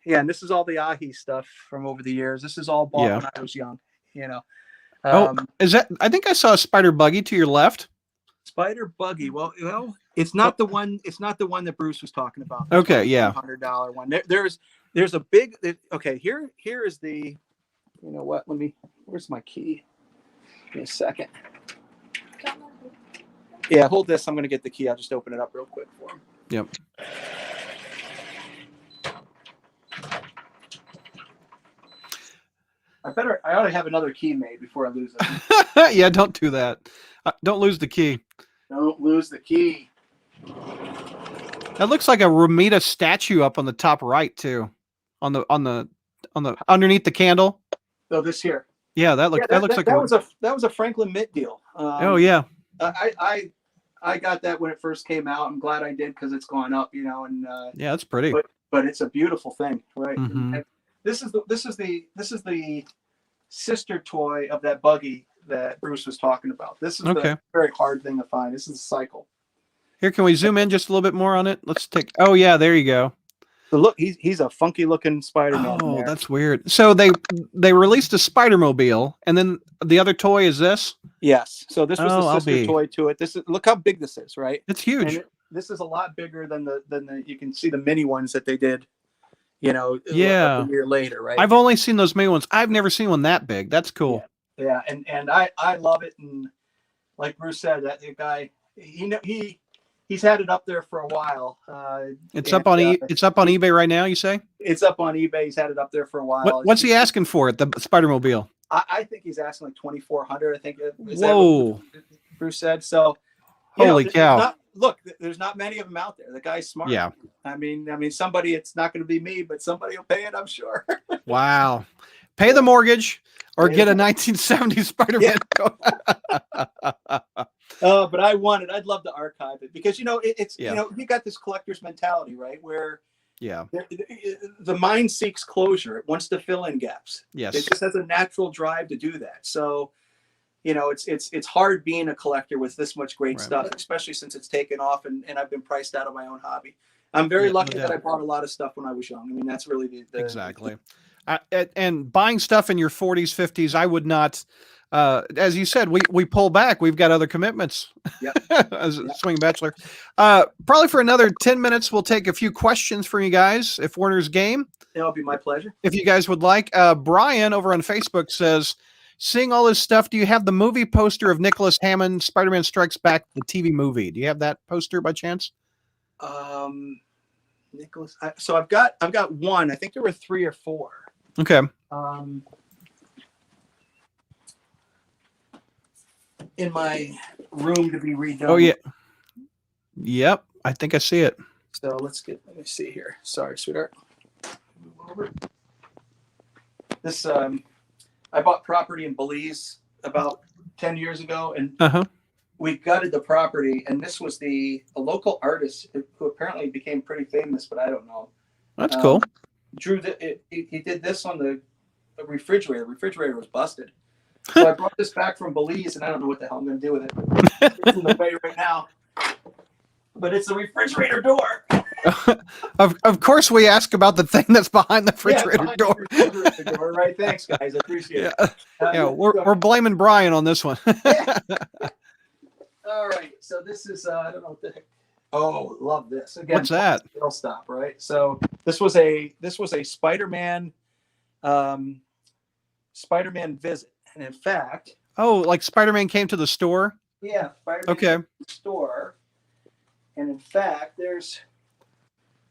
and this is all the Ahi stuff from over the years. This is all bought when I was young, you know. Is that? I think I saw a spider buggy to your left. Spider buggy. Well, it's not the one. It's not the one that Bruce was talking about. Okay, yeah. $100 one. There's a big. Okay, here is the. You know what? Where's my key? Give me a second. Yeah, hold this. I'm gonna get the key. I'll just open it up real quick for him. Yep. I ought to have another key made before I lose it. Yeah, don't do that. Don't lose the key. Don't lose the key. That looks like a Romita statue up on the top right too, on the underneath the candle. Oh, this here. Yeah, that looks like that was a Franklin Mint deal. Oh yeah. I got that when it first came out. I'm glad I did because it's gone up, you know. And yeah, that's pretty. But it's a beautiful thing, right? Mm-hmm. And this is the sister toy of that buggy that Bruce was talking about. This is the very hard thing to find. This is a cycle. Here, can we zoom in just a little bit more on it? Let's take. Oh yeah, there you go. So look, he's a funky looking Spider-Man. Oh, that's weird. So they released a Spider-Mobile, and then the other toy is this. Yes. So this was the sister toy to it. Look how big this is, right? It's huge. And this is a lot bigger than the you can see the mini ones that they did. You know, a year later, right? I've only seen those mini ones. I've never seen one that big. That's cool. Yeah, and I love it. And like Bruce said, that guy, he's had it up there for a while. It's up on eBay right now. You say? It's up on eBay. He's had it up there for a while. What's he asking for it? The Spider-Mobile? I think he's asking like $2,400. I think. Is Whoa! That what Bruce said. So, holy cow! There's not many of them out there. The guy's smart. Yeah. I mean, somebody. It's not going to be me, but somebody will pay it. I'm sure. Wow! Pay the mortgage or get a 1970s Spider-Man. But I want it. I'd love to archive it because you know you got this collector's mentality, right? Where the mind seeks closure. It wants to fill in gaps. Yes, it just has a natural drive to do that. So, you know, it's hard being a collector with this much great stuff, especially since it's taken off and I've been priced out of my own hobby. I'm very lucky that I bought a lot of stuff when I was young. I mean, that's really the exactly. And buying stuff in your 40s, 50s, I would not. As you said, we pull back. We've got other commitments. As a swing bachelor. Probably for another 10 minutes, we'll take a few questions from you guys. If Werner's game, it'll be my pleasure. If you guys would like, Brian over on Facebook says, "Seeing all this stuff, do you have the movie poster of Nicholas Hammond, Spider-Man Strikes Back, the TV movie? Do you have that poster by chance?" Nicholas. So I've got one. I think there were 3 or 4. Okay. In my room to be redone. Oh yeah. Yep. I think I see it. So let me see here. Sorry, sweetheart. Move over. This I bought property in Belize about 10 years ago, and we gutted the property, and this was a local artist who apparently became pretty famous, but I don't know. That's cool. Drew he did this on the refrigerator. The refrigerator was busted. So I brought this back from Belize, and I don't know what the hell I'm going to do with it. It's in the way right now. But it's a refrigerator door. Of course, we ask about the thing that's behind the refrigerator door. The refrigerator door. Right, thanks, guys. I appreciate it. We're blaming Brian on this one. All right, so this is I don't know what the heck. Oh, love this. Again, what's that? It'll stop, right? So this was a Spider-Man visit, and in fact, like Spider-Man came to the store. Yeah, Spider-Man okay. came to the store, and in fact,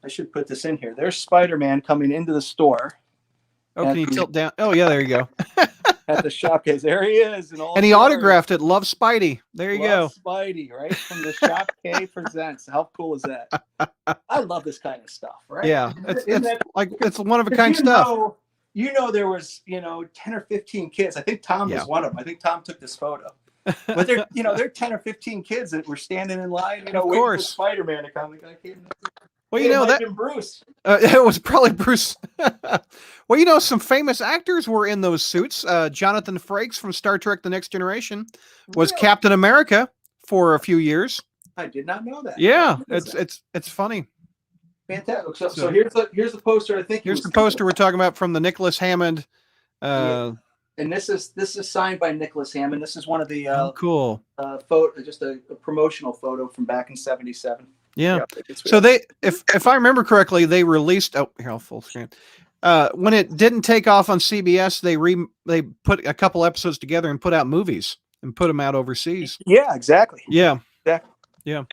I should put this in here. There's Spider-Man coming into the store. Oh, can you tilt down? Oh, yeah, there you go. At the showcase, there he is, and he autographed it. Love Spidey. There you go. Spidey, right from the Shop K Presents. How cool is that? I love this kind of stuff, right? Yeah, it's one of a kind stuff. There was 10 or 15 kids. I think Tom was one of them. I think Tom took this photo. But there are 10 or 15n kids that were standing in line, waiting for Spider-Man to come. The guy came. Well, that Bruce. It was probably Bruce. Well, some famous actors were in ththose suits. Jonathan Frakes from Star Trek: The Next Generation was Captain America for a few years. I did not know that. Yeah, it's funny. Fantastic. So here's the poster. I think here's the poster we're talking about from the Nicholas Hammond. And this is signed by Nicholas Hammond. This is one of the cool photo, just a promotional photo from back in '77. Yeah. So if I remember correctly, they released. Oh, here, I'll full screen. When it didn't take off on CBS, they put a couple episodes together and put out movies and put them out overseas. Yeah, exactly. Yeah. Exactly. Yeah.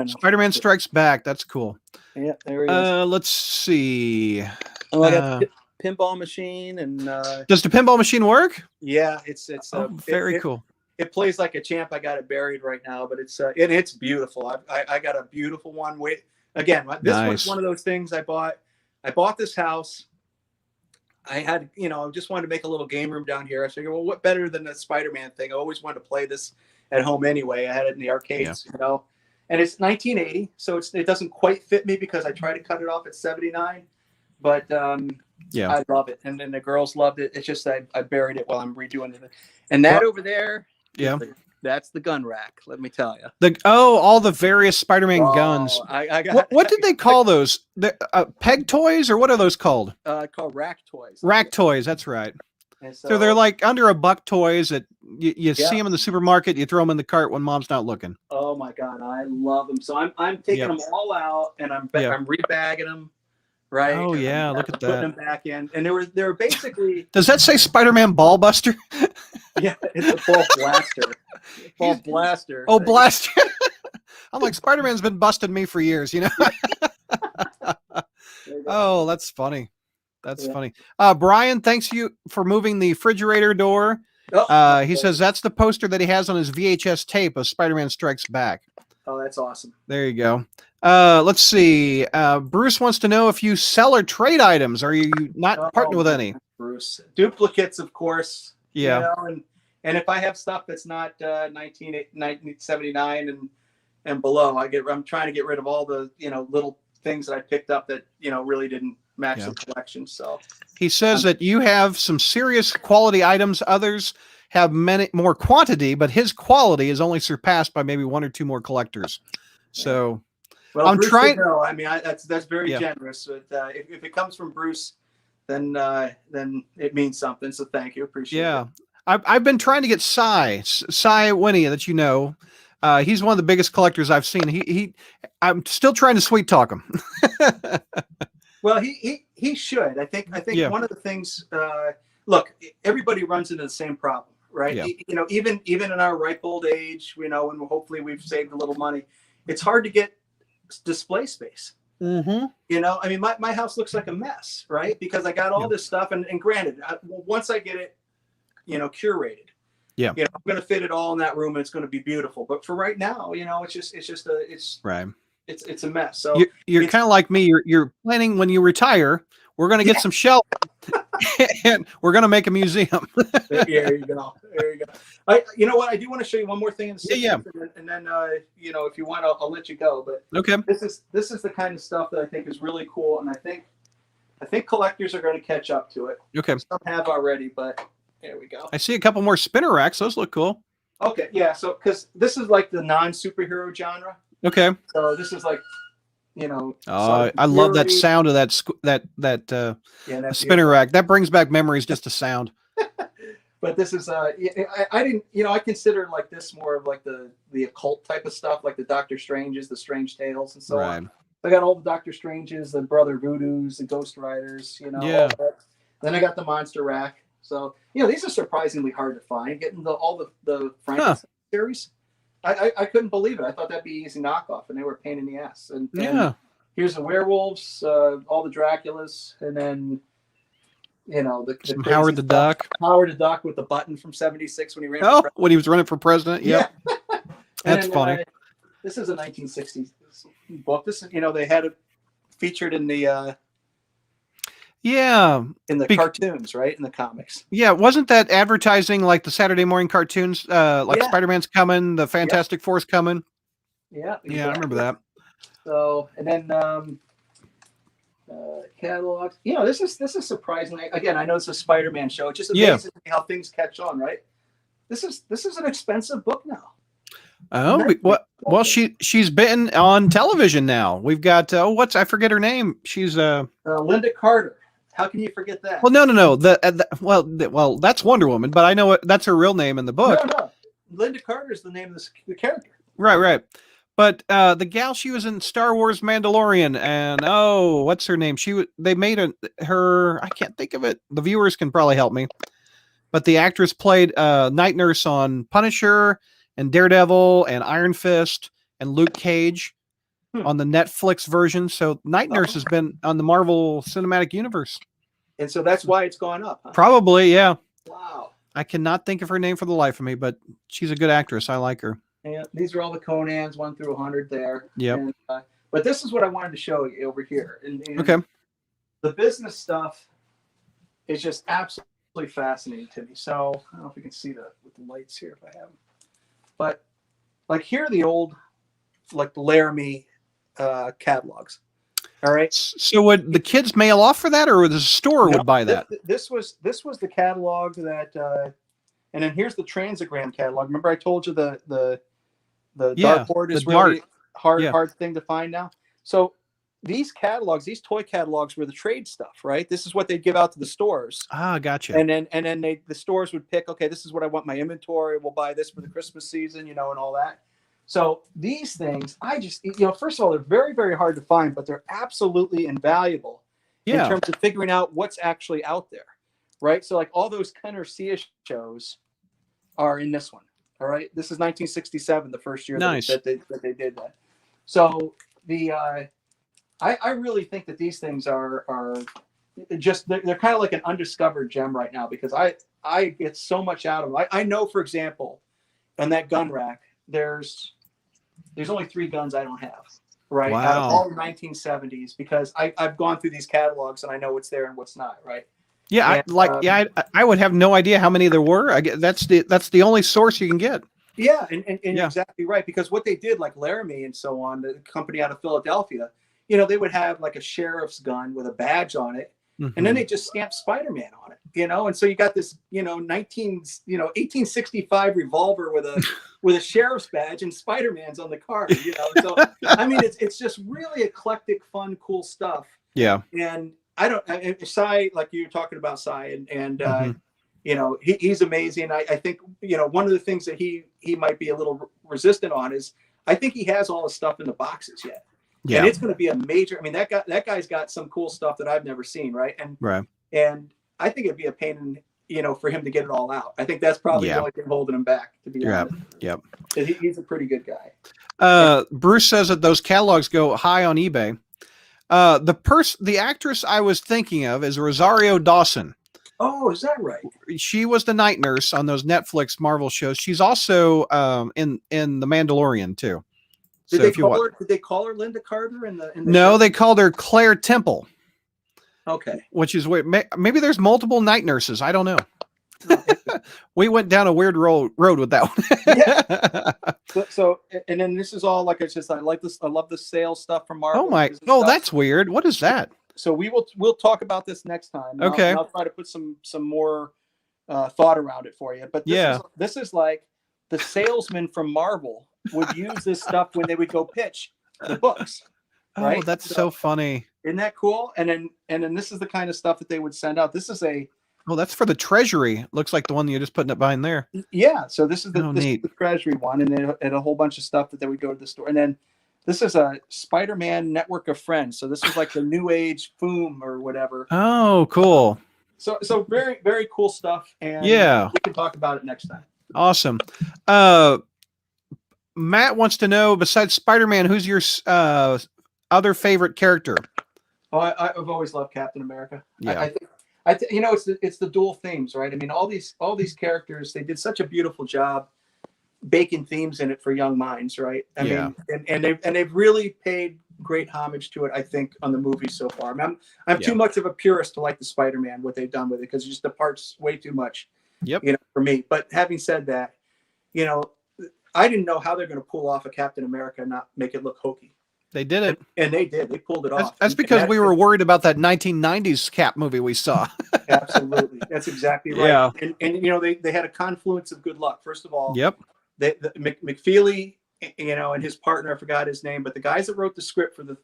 Spider-Man Strikes Back. That's cool. Yeah, there he is. Let's see. Oh, I got the pinball machine and. Does the pinball machine work? Yeah, it's very cool. It plays like a champ. I got it buried right now, but it's beautiful. I got a beautiful one. Again, this was one of those things I bought. I bought this house. I had, I just wanted to make a little game room down here. I figured, well, what better than the Spider-Man thing? I always wanted to play this at home anyway. I had it in the arcades, and it's 1980, so it doesn't quite fit me because I tried to cut it off at 79, but I love it, and then the girls loved it. It's just I buried it while I'm redoing it, and that over there. Yeah, that's the gun rack. Let me tell you. All the various Spider-Man guns. I got. What did they call those? Peg toys, or what are those called? Called rack toys. Rack toys. That's right. So they're like under $1 toys that you see them in the supermarket. You throw them in the cart when mom's not looking. Oh my God, I love them. So I'm taking them all out and I'm rebagging them. Right. Oh yeah, look at that. Putting them back in, and they were basically. Does that say Spider-Man Ball Buster? Yeah, it's a ball blaster. Ball blaster. Oh, blaster. I'm like, Spider-Man's been busting me for years, Oh, that's funny. That's funny. Brian, thanks you for moving the refrigerator door. He says that's the poster that he has on his VHS tape of Spider-Man Strikes Back. Oh, that's awesome. There you go. Let's see. Bruce wants to know if you sell or trade items. Are you not partnering with any? Bruce, duplicates, of course. Yeah. And if I have stuff that's not 1979 and below, I'm trying to get rid of all the little things that I picked up that really didn't match the collection. So he says that you have some serious quality items. Others have many more quantity, but his quality is only surpassed by maybe one or two more collectors. So. Well, I'm trying. I mean, that's very generous. But if it comes from Bruce, then it means something. So thank you, appreciate it. I've been trying to get Cy Winnie, that he's one of the biggest collectors I've seen. I'm still trying to sweet talk him. Well, he should. I think one of the things. Look, everybody runs into the same problem, right? Yeah. Even in our ripe old age, when hopefully we've saved a little money, it's hard to get display space. Mm-hmm. I mean, my house looks like a mess, right? Because I got all this stuff, and granted, once I get it, curated, I'm going to fit it all in that room, and it's going to be beautiful. But for right now, it's right. It's a mess. So you're kind of like me. You're planning when you retire. We're going to get some shelves And we're gonna make a museum. There you go. There you go. You know what? I do want to show you one more thing in the 60s, Yeah. and then you know, if you want, I'll let you go. But Okay. this is the kind of stuff that I think is really cool, and I think collectors are going to catch up to it. Okay. Some have already, but there we go. I see a couple more spinner racks. Those look cool. Okay, yeah. So because this is like the non-superhero genre. Okay. So this is like, you know. I love that sound of that spinner rack. That brings back memories. Just a sound. But this is I didn't, you know, I consider like this more of like the occult type of stuff, like the Doctor Stranges, the Strange Tales, and so on. I got all the Doctor Stranges, the Brother Voodoos, the Ghost Riders, you know. Yeah. Then I got the Monster Rack. So, you know, these are surprisingly hard to find. Getting all the Frankenstein series, I couldn't believe it. I thought that'd be easy knockoff, and they were a pain in the ass. And here's the werewolves, all the Draculas, and then, you know, the Howard the Duck. Howard the Duck with the button from '76 when he ran. When he was running for president. Yep. Yeah. That's funny. This is a 1960s book. This is, you know, they had it featured in the cartoons, right? In the comics. Yeah, wasn't that advertising like the Saturday morning cartoons? Like Spider-Man's coming, the Fantastic Four's coming. Yeah. Exactly. Yeah, I remember that. So, and then catalogs. You know, this is surprising. Again, I know it's a Spider-Man show. It's just amazing how things catch on, right? This is an expensive book now. Oh, well, she's been on television now. We've got I forget her name. She's Linda Carter. How can you forget that? Well, no. Well, that's Wonder Woman, but I know that's her real name in the book. No. Linda Carter is the name of the character. Right. But the gal, she was in Star Wars Mandalorian, and what's her name? They made her. I can't think of it. The viewers can probably help me. But the actress played Night Nurse on Punisher and Daredevil and Iron Fist and Luke Cage on the Netflix version. So Night Nurse has been on the Marvel Cinematic Universe. And so that's why it's gone up. Huh? Probably, yeah. Wow. I cannot think of her name for the life of me, but she's a good actress. I like her. Yeah, these are all the Conans 1 through 100 there. Yep. But this is what I wanted to show you over here. And okay. The business stuff is just absolutely fascinating to me. So I don't know if you can see that with the lights here if I have them. But like here are the old like Laramie catalogs. All right. So would the kids mail off for that, or the store would buy that? This was the catalog that and then here's the Transagram catalog. Remember I told you the dartboard is really hard thing to find now. So these catalogs, these toy catalogs were the trade stuff, right? This is what they give out to the stores. Ah, gotcha. And then the stores would pick, okay, this is what I want my inventory. We'll buy this for the Christmas season, you know, and all that. So these things, I just, you know, first of all, they're very, very hard to find, but they're absolutely invaluable in terms of figuring out what's actually out there, right? So like all those Kenner Sia shows are in this one. All right. This is 1967, the first year that they did that. So I really think that these things are just, they're kind of like an undiscovered gem right now, because I get so much out of them. I know, for example, on that gun rack, there's only 3 guns I don't have, right? Wow. Out of all the 1970s, because I've gone through these catalogs and I know what's there and what's not, right? Yeah, I would have no idea how many there were. I get that's the only source you can get. Yeah, and you're exactly right, because what they did, like Laramie and so on, the company out of Philadelphia, you know, they would have like a sheriff's gun with a badge on it, and then they just stamped Spider-Man on it, you know, and so you got this, you know, 1865 revolver with a sheriff's badge and Spider-Man's on the card, you know. So I mean, it's just really eclectic, fun, cool stuff. Yeah, and Cy, like you were talking about Cy, and you know, he's amazing. I think, you know, one of the things that he might be a little resistant on is I think he has all the stuff in the boxes yet. Yeah. And it's going to be a major, I mean, that guy's got some cool stuff that I've never seen. Right. And I think it'd be a pain, you know, for him to get it all out. I think that's probably the only thing holding him back, to be honest. Yep. He's a pretty good guy. Bruce says that those catalogs go high on eBay. The actress I was thinking of is Rosario Dawson. Oh, is that right? She was the night nurse on those Netflix Marvel shows. She's also in The Mandalorian too. Did they call her Linda Carter in the No, show? they called her Claire Temple. Okay. which is where maybe there's multiple night nurses. I don't know. Oh, We went down a weird road with that one. so, and then this is all like it's just I like this. I love the sales stuff from Marvel. Oh my! Oh, that's weird. What is that? So we'll talk about this next time. Okay. I'll try to put some more thought around it for you. But this is like the salesman from Marvel would use this stuff when they would go pitch the books. Right? Oh, that's so funny. Isn't that cool? And then this is the kind of stuff that they would send out. This is that's for the Treasury. Looks like the one you're just putting it behind there. Yeah. So this is the neat. the Treasury one, and a whole bunch of stuff that they would go to the store. And then this is a Spider-Man network of friends. So this is like the new age Foom or whatever. Oh, cool. So very, very cool stuff. And we can talk about it next time. Awesome. Matt wants to know, besides Spider-Man, who's your other favorite character? Oh, I've always loved Captain America. Yeah. I think it's the dual themes, right? I mean, all these characters, they did such a beautiful job baking themes in it for young minds, right? I mean, and they've really paid great homage to it, I think, on the movie so far. I mean, I'm too much of a purist to like the Spider-Man, what they've done with it, because it just departs way too much. For me. But having said that, I didn't know how they're going to pull off a Captain America and not make it look hokey. They did it. And they did. They pulled it off. That's because we were worried about that 1990s Cap movie we saw. Absolutely. That's exactly right. Yeah. And they had a confluence of good luck. First of all, McFeely, and his partner, I forgot his name, but the guys that wrote the script for the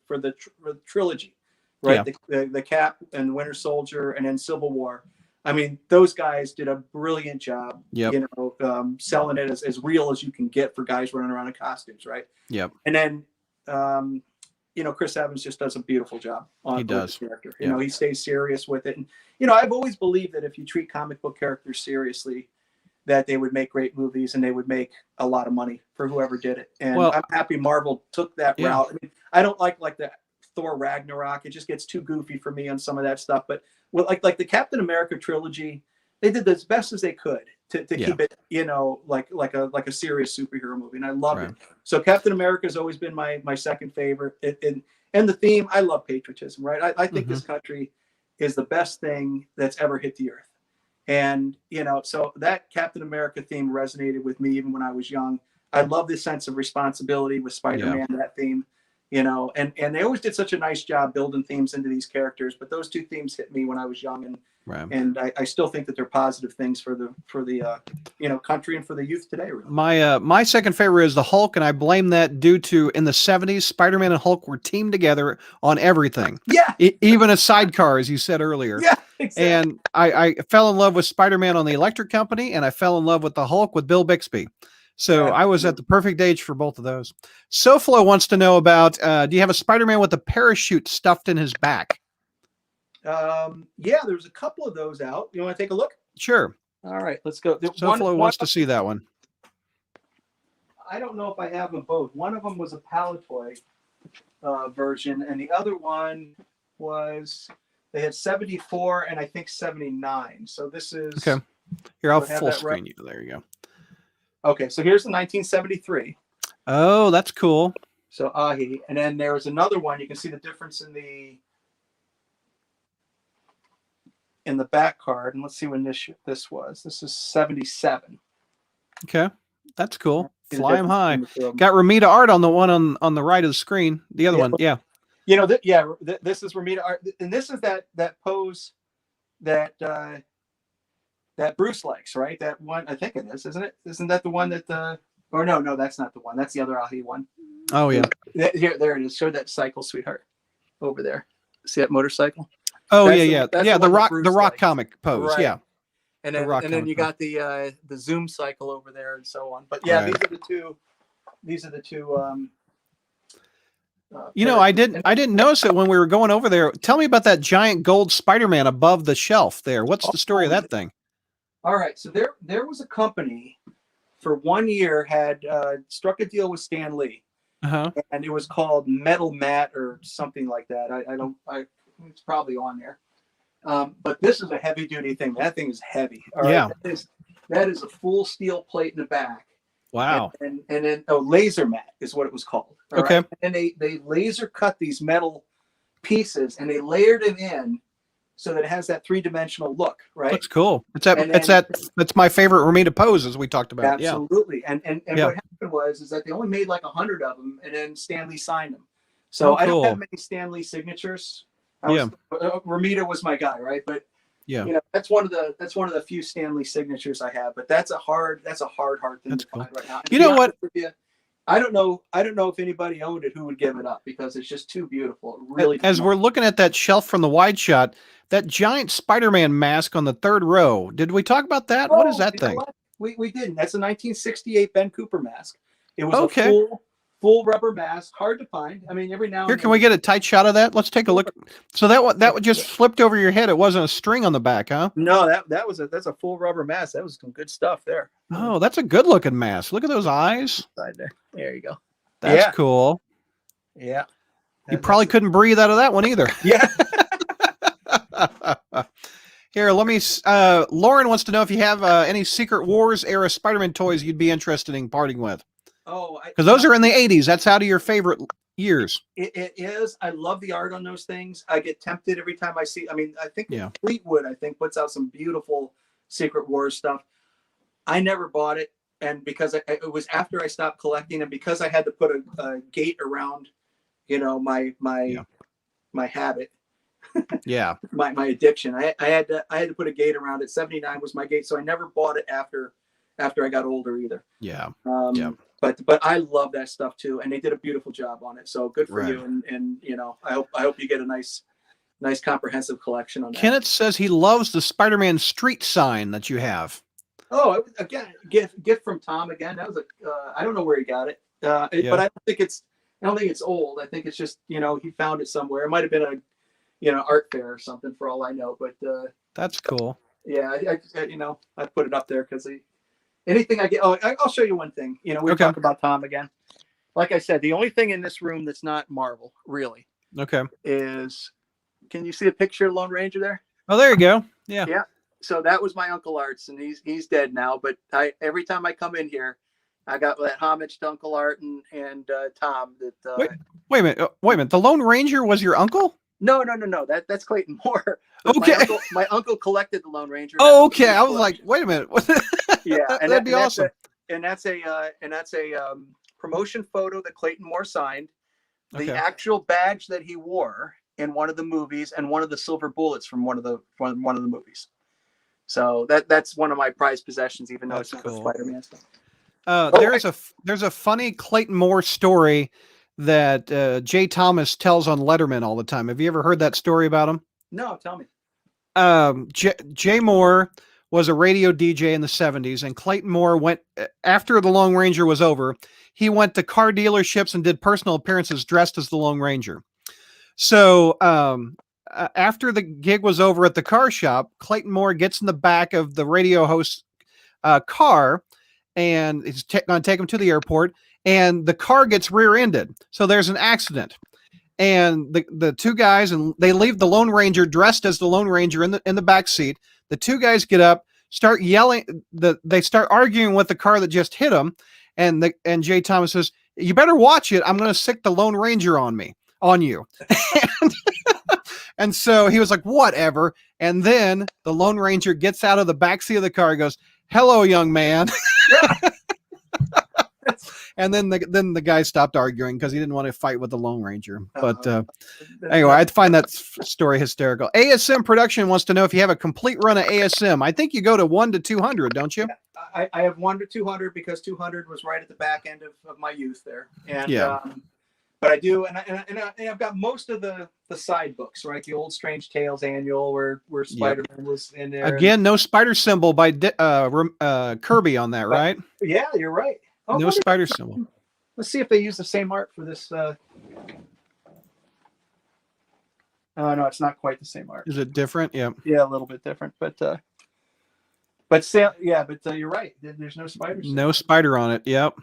trilogy, right? Yeah. The Cap and the Winter Soldier and then Civil War. I mean, those guys did a brilliant job, selling it as real as you can get for guys running around in costumes, right? Yep. And then, Chris Evans just does a beautiful job on the character. He stays serious with it. And, I've always believed that if you treat comic book characters seriously, that they would make great movies and they would make a lot of money for whoever did it. And I'm happy Marvel took that route. I mean, I don't like the Thor Ragnarok. It just gets too goofy for me on some of that stuff. But like the Captain America trilogy, they did as best as they could to keep it, like a serious superhero movie. And I love it. So Captain America has always been my second favorite. And the theme, I love patriotism, right? I think this country is the best thing that's ever hit the earth. And, so that Captain America theme resonated with me even when I was young. I love this sense of responsibility with Spider-Man, that theme, and they always did such a nice job building themes into these characters. But those two themes hit me when I was young. And I still think that they're positive things for the country and for the youth today. Really. My second favorite is the Hulk, and I blame that due to in the 70s, Spider-Man and Hulk were teamed together on everything. Yeah. Even a sidecar, as you said earlier. Yeah. Exactly. And I fell in love with Spider-Man on the Electric Company, and I fell in love with the Hulk with Bill Bixby. So I was at the perfect age for both of those. SoFlo wants to know about, do you have a Spider-Man with a parachute stuffed in his back? There's a couple of those out. You want to take a look? Sure. All right, let's go. SoFlo wants to see that one. I don't know if I have them both. One of them was a Palatoy version, and the other one was they had 74 and I think 79. So this is okay. Here, I'll full screen you. There you go. Okay, so here's the 1973. Oh, that's cool. So Ahi, and then there was another one. You can see the difference in the back card, and let's see when this was. This is 77. Okay, that's cool. Fly 'em high. Got Romita art on the one on the right of the screen. The other one, this is Romita art, and this is that pose that Bruce likes, right? That one, I think it is, isn't it? Isn't that the one that or no, that's not the one. That's the other Ahi one. Oh yeah. There it is. Show that cycle, sweetheart, over there. See that motorcycle? Oh, the rock comic pose, right. Yeah. And then you got the zoom cycle over there and so on. But yeah, these are the two. I didn't notice it when we were going over there. Tell me about that giant gold Spider-Man above the shelf there. What's the story of that thing? All right, so there was a company for 1 year had struck a deal with Stan Lee, and it was called Metal Matte or something like that. It's probably on there. But this is a heavy duty thing. That thing is heavy. All right? Yeah. That is a full steel plate in the back. Wow. And then laser matte is what it was called. Okay. Right? And they laser cut these metal pieces and they layered it in so that it has that 3-dimensional look, right? Looks cool. And then- That's my favorite Romita pose, as we talked about. Absolutely. And Yeah. what happened was that they only made like 100 of them, and then Stanley signed them. So Oh, I don't cool. have many Stanley signatures. Romita was my guy, right? But Yeah. you know, that's one of the few Stanley signatures I have. But that's a hard thing That's to cool. find right now. And You to be know what? honest with you, I don't know if anybody owned it who would give it up, because it's just too beautiful. It really. As we're looking at that shelf from the wide shot, that giant Spider-Man mask on the third row. Did we talk about that? What is that thing? We didn't. That's a 1968 Ben Cooper mask. It was Okay. a full rubber mask, hard to find. I mean, every now Here, and can we get a tight shot of that? Let's take a look. So that would just flipped over your head. It wasn't a string on the back, huh? No, that's a full rubber mask. That was some good stuff there. Oh, that's a good looking mask. Look at those eyes. Side there. There you go. That's cool. Yeah. You probably couldn't breathe out of that one either. Yeah. Here, let me. Lauren wants to know if you have any Secret Wars era Spider-Man toys you'd be interested in parting with. Oh, because those are in the '80s. That's out of your favorite years. It is. I love the art on those things. I get tempted every time I see. I mean, I think Yeah. Fleetwood, puts out some beautiful Secret Wars stuff. I never bought it, and because it was after I stopped collecting, and because I had to put a gate around, you know, my habit. Yeah. my addiction. I had to put a gate around it. 79 was my gate, so I never bought it after I got older either. Yeah. But I love that stuff too, and they did a beautiful job on it. So good for Right. you, and you know, I hope you get a nice comprehensive collection on that. Kenneth says he loves the Spider-Man street sign that you have. Oh, again, gift from Tom again. That was I don't know where he got it, but I don't think it's old. I think it's just, you know, he found it somewhere. It might have been a, you know, art fair or something for all I know. But that's cool. Yeah, I you know, I put it up there because anything I get. Oh, I'll show you one thing. You know, we talk about Tom again. Like I said, the only thing in this room that's not Marvel, really, is, can you see a picture of Lone Ranger there? Oh, there you go. Yeah. Yeah. So that was my Uncle Art's, and he's dead now. But every time I come in here, I got that homage to Uncle Art and Tom. That wait a minute. The Lone Ranger was your uncle? No. That's Clayton Moore. Okay. My uncle collected the Lone Ranger. Oh, okay. I was like, wait a minute. Yeah, and that'd be awesome. That's a promotion photo that Clayton Moore signed. The actual badge that he wore in one of the movies, and one of the silver bullets from one of the movies. So that's one of my prized possessions, even though it's not a Spider-Man stuff. There's a funny Clayton Moore story that Jay Thomas tells on Letterman all the time. Have you ever heard that story about him? No, tell me. Jay Moore was a radio DJ in the 70s, and Clayton Moore went, after the Lone Ranger was over, he went to car dealerships and did personal appearances dressed as the Lone Ranger. So after the gig was over at the car shop, Clayton Moore gets in the back of the radio host's car, and he's going to take him to the airport, and the car gets rear-ended. So there's an accident. And the two guys, and they leave the Lone Ranger dressed as the Lone Ranger in the back seat. The two guys get up, start yelling. They start arguing with the car that just hit them. And Jay Thomas says, "You better watch it. I'm going to sick the Lone Ranger on you." And so he was like, "Whatever." And then the Lone Ranger gets out of the backseat of the car and goes, "Hello, young man." And then the guy stopped arguing because he didn't want to fight with the Lone Ranger. But anyway, I find that story hysterical. ASM Production wants to know if you have a complete run of ASM. I think you go to 1 to 200, don't you? I have 1 to 200 because 200 was right at the back end of my youth there. And but I do, and I've got most of the side books, right? The old Strange Tales annual where Spider-Man was in there. Again, no spider symbol by Kirby on that, right? Yeah, you're right. Oh, no spider symbol. Let's see if they use the same art for this. Oh no, it's not quite the same art. Is it different? Yeah. Yeah, a little bit different, but you're right. There's no spider. No spider on it. Yep.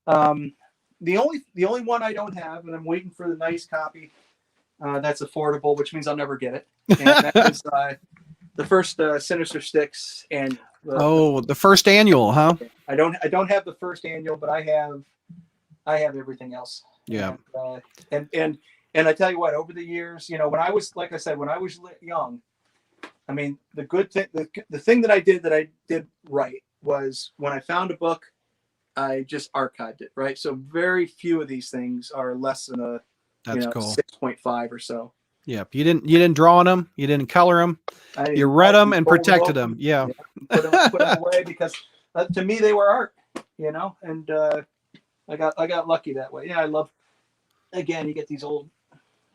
The only one I don't have, and I'm waiting for the nice copy that's affordable, which means I'll never get it. And that is the first Sinister Six and the first annual, huh? I don't have the first annual, but I have everything else. Yeah. And I tell you what, over the years, you know, when I was, like I said, when I was young, I mean, the good thing, the thing that I did right was when I found a book, I just archived it, right? So very few of these things are less than a, That's cool. 6.5 or so. Yep. You didn't draw on them. You didn't color them. You read them and protected them. Yeah. Put them away because to me they were art, and I got lucky that way. Yeah, I love. Again, you get these old.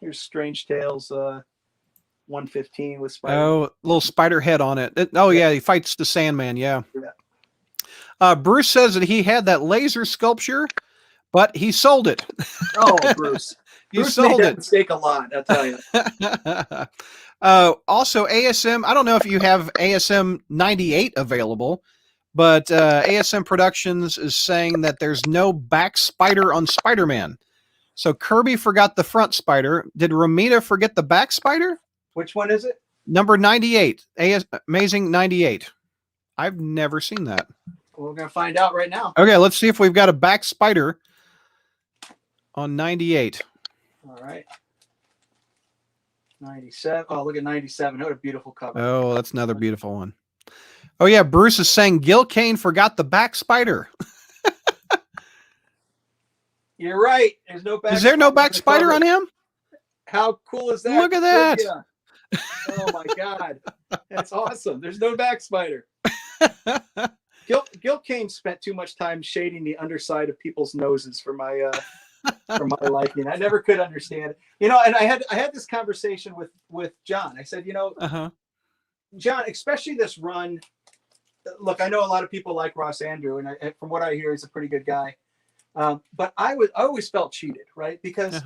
Here's Strange Tales, 115 with Spider. Oh, little spider head on it. Yeah, he fights the Sandman. Yeah. Bruce says that he had that laser sculpture, but he sold it. Oh, Bruce. Bruce sold made that it. mistake a lot, I'll tell you. Also, ASM, I don't know if you have ASM 98 available, but ASM Productions is saying that there's no back spider on Spider-Man. So Kirby forgot the front spider. Did Romita forget the back spider? Which one is it? Number 98. Amazing 98. I've never seen that. We're going to find out right now. Okay, let's see if we've got a back spider on 98. All right. 97. Oh, look at 97. What a beautiful cover. Oh, that's another beautiful one. Oh, yeah, Bruce is saying Gil Kane forgot the back spider. You're right. There's no back. Is there no back spider on him? How cool is that? Look at that. Oh, my God. That's awesome. There's no back spider. Gil Kane spent too much time shading the underside of people's noses for my liking. I never could understand it. And I had this conversation with John. I said, John, especially this run. Look, I know a lot of people like Ross Andrew, and from what I hear, he's a pretty good guy. But I always felt cheated, right? Because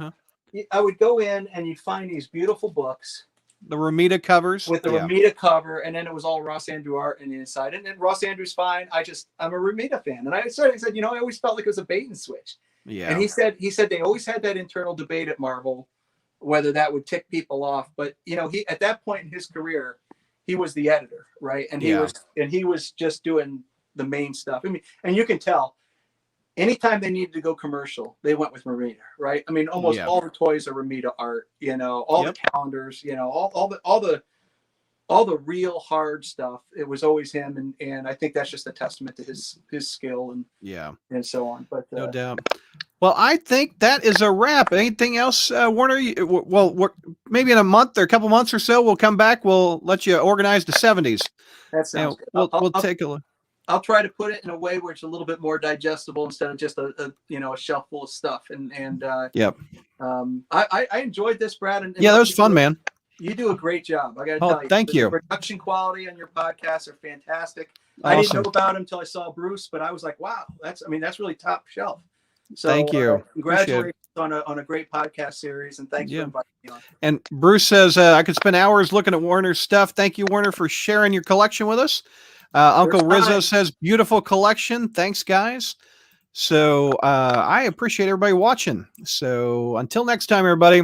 I would go in and you'd find these beautiful books. The Romita covers. With the Romita cover, and then it was all Ross Andrew art on the inside. And then Ross Andrew's fine. I'm a Romita fan. And I said, I always felt like it was a bait and switch. Yeah. And he said they always had that internal debate at Marvel, whether that would tick people off. But he at that point in his career, he was the editor, right? And he was just doing the main stuff. I mean, and you can tell anytime they needed to go commercial, they went with Romita, right? I mean, almost all the toys are Romita art, all the calendars, all the real hard stuff. It was always him. And I think that's just a testament to his skill and so on. But no doubt. Well, I think that is a wrap. Anything else, Werner? Well, maybe in a month or a couple months or so, we'll come back. We'll let you organize the 70s. That sounds good. We'll take a look. I'll try to put it in a way where it's a little bit more digestible instead of just a shelf full of stuff. I enjoyed this, Brad. And that was fun, man. You do a great job. I got to tell you. Thank you. The production quality on your podcast are fantastic. Awesome. I didn't know about him until I saw Bruce, but I was like, wow, that's really top shelf. So thank you. Congratulations on a great podcast series, and thanks for inviting me on. And Bruce says I could spend hours looking at Werner's stuff. Thank you, Werner, for sharing your collection with us. Uncle Rizzo says beautiful collection. Thanks, guys. So I appreciate everybody watching. So until next time, everybody.